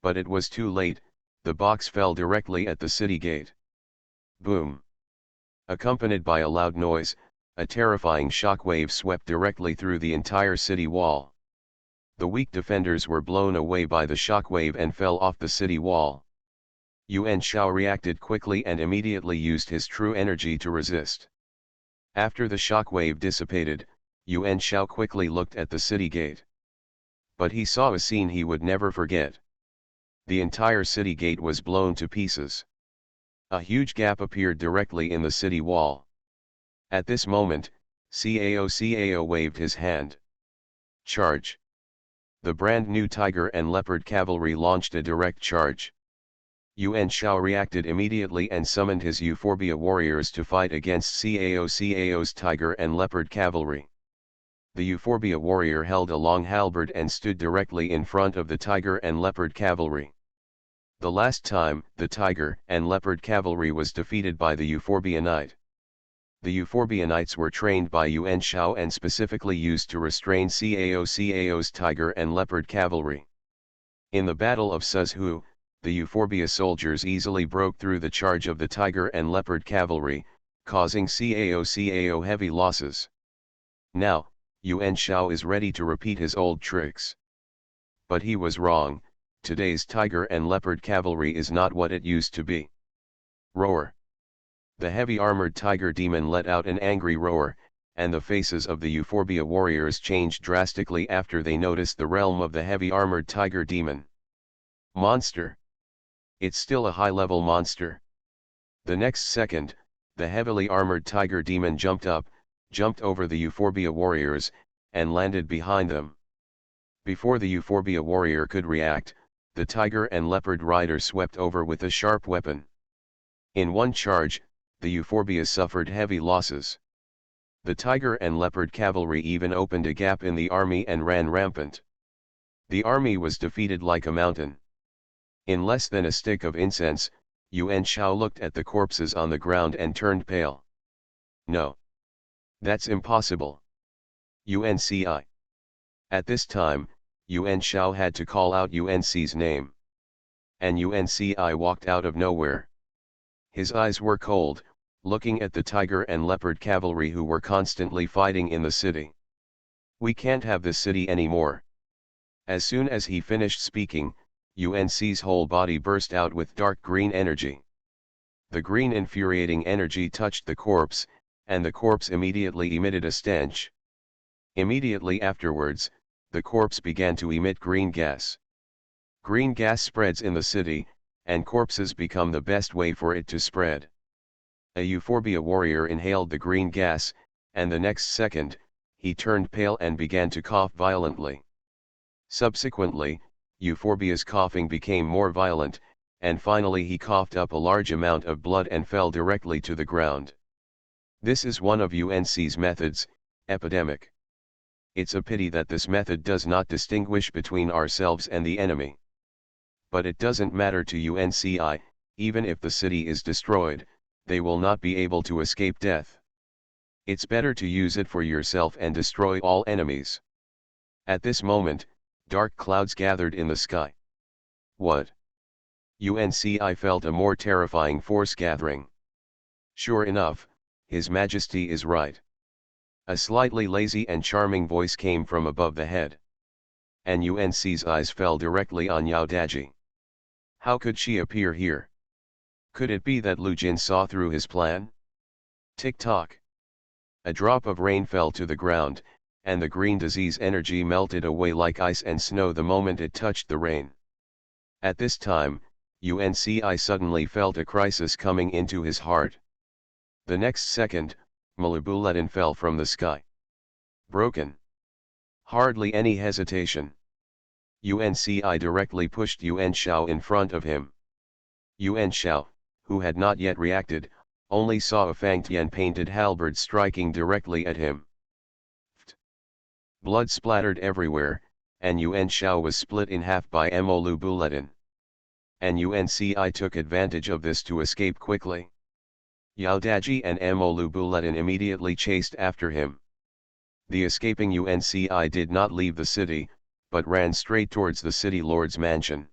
Speaker 1: But it was too late, the box fell directly at the city gate. Boom! Accompanied by a loud noise, a terrifying shockwave swept directly through the entire city wall. The weak defenders were blown away by the shockwave and fell off the city wall. Yuan Shao reacted quickly and immediately used his true energy to resist. After the shockwave dissipated, Yuan Shao quickly looked at the city gate. But he saw a scene he would never forget. The entire city gate was blown to pieces. A huge gap appeared directly in the city wall. At this moment, Cao waved his hand. Charge! The brand new Tiger and Leopard cavalry launched a direct charge. Yuan Shao reacted immediately and summoned his Euphorbia warriors to fight against Cao's Tiger and Leopard cavalry. The Euphorbia warrior held a long halberd and stood directly in front of the Tiger and Leopard cavalry. The last time the Tiger and Leopard cavalry was defeated by the Euphorbia Knight. The Euphorbia Knights were trained by Yuan Shao and specifically used to restrain Cao's Tiger and Leopard cavalry. In the Battle of Suzhou, the Euphorbia soldiers easily broke through the charge of the Tiger and Leopard cavalry, causing Cao heavy losses. Now, Yuan Shao is ready to repeat his old tricks. But he was wrong, today's Tiger and Leopard cavalry is not what it used to be. Roar! The heavy armored tiger demon let out an angry roar, and the faces of the Euphorbia warriors changed drastically after they noticed the realm of the heavy armored tiger demon. Monster! It's still a high-level monster. The next second, the heavily armored tiger demon jumped over the Euphorbia warriors, and landed behind them. Before the Euphorbia warrior could react, the tiger and leopard rider swept over with a sharp weapon. In one charge, the Euphorbia suffered heavy losses. The tiger and leopard cavalry even opened a gap in the army and ran rampant. The army was defeated like a mountain. In less than a stick of incense, Yuan Shao looked at the corpses on the ground and turned pale. No. That's impossible. UNCI. At this time, Yuan Shao had to call out UNC's name. And UNCI walked out of nowhere. His eyes were cold, looking at the tiger and leopard cavalry who were constantly fighting in the city. We can't have this city anymore. As soon as he finished speaking, UNC's whole body burst out with dark green energy. The green infuriating energy touched the corpse, and the corpse immediately emitted a stench. Immediately afterwards, the corpse began to emit green gas. Green gas spreads in the city, and corpses become the best way for it to spread. A Euphorbia warrior inhaled the green gas, and the next second, he turned pale and began to cough violently. Subsequently, Euphorbia's coughing became more violent, and finally he coughed up a large amount of blood and fell directly to the ground. This is one of UNC's methods, epidemic. It's a pity that this method does not distinguish between ourselves and the enemy. But it doesn't matter to UNCI, even if the city is destroyed, they will not be able to escape death. It's better to use it for yourself and destroy all enemies. At this moment, Dark clouds gathered in the sky. What? UNCI felt a more terrifying force gathering. Sure enough, His Majesty is right. A slightly lazy and charming voice came from above the head. And UNC's eyes fell directly on Yao Daji. How could she appear here? Could it be that Lu Jin saw through his plan? Tick-tock. A drop of rain fell to the ground, and the green disease energy melted away like ice and snow the moment it touched the rain. At this time, UNCI suddenly felt a crisis coming into his heart. The next second, Malabuletin fell from the sky. Broken. Hardly any hesitation. UNCI directly pushed Yuan Shao in front of him. Yuan Shao, who had not yet reacted, only saw a Fangtian painted halberd striking directly at him. Blood splattered everywhere, and Yuan Shao was split in half by Malabuletin. And UNCI took advantage of this to escape quickly. Yao Daji and Malabuletin immediately chased after him. The escaping UNCI did not leave the city, but ran straight towards the city lord's mansion.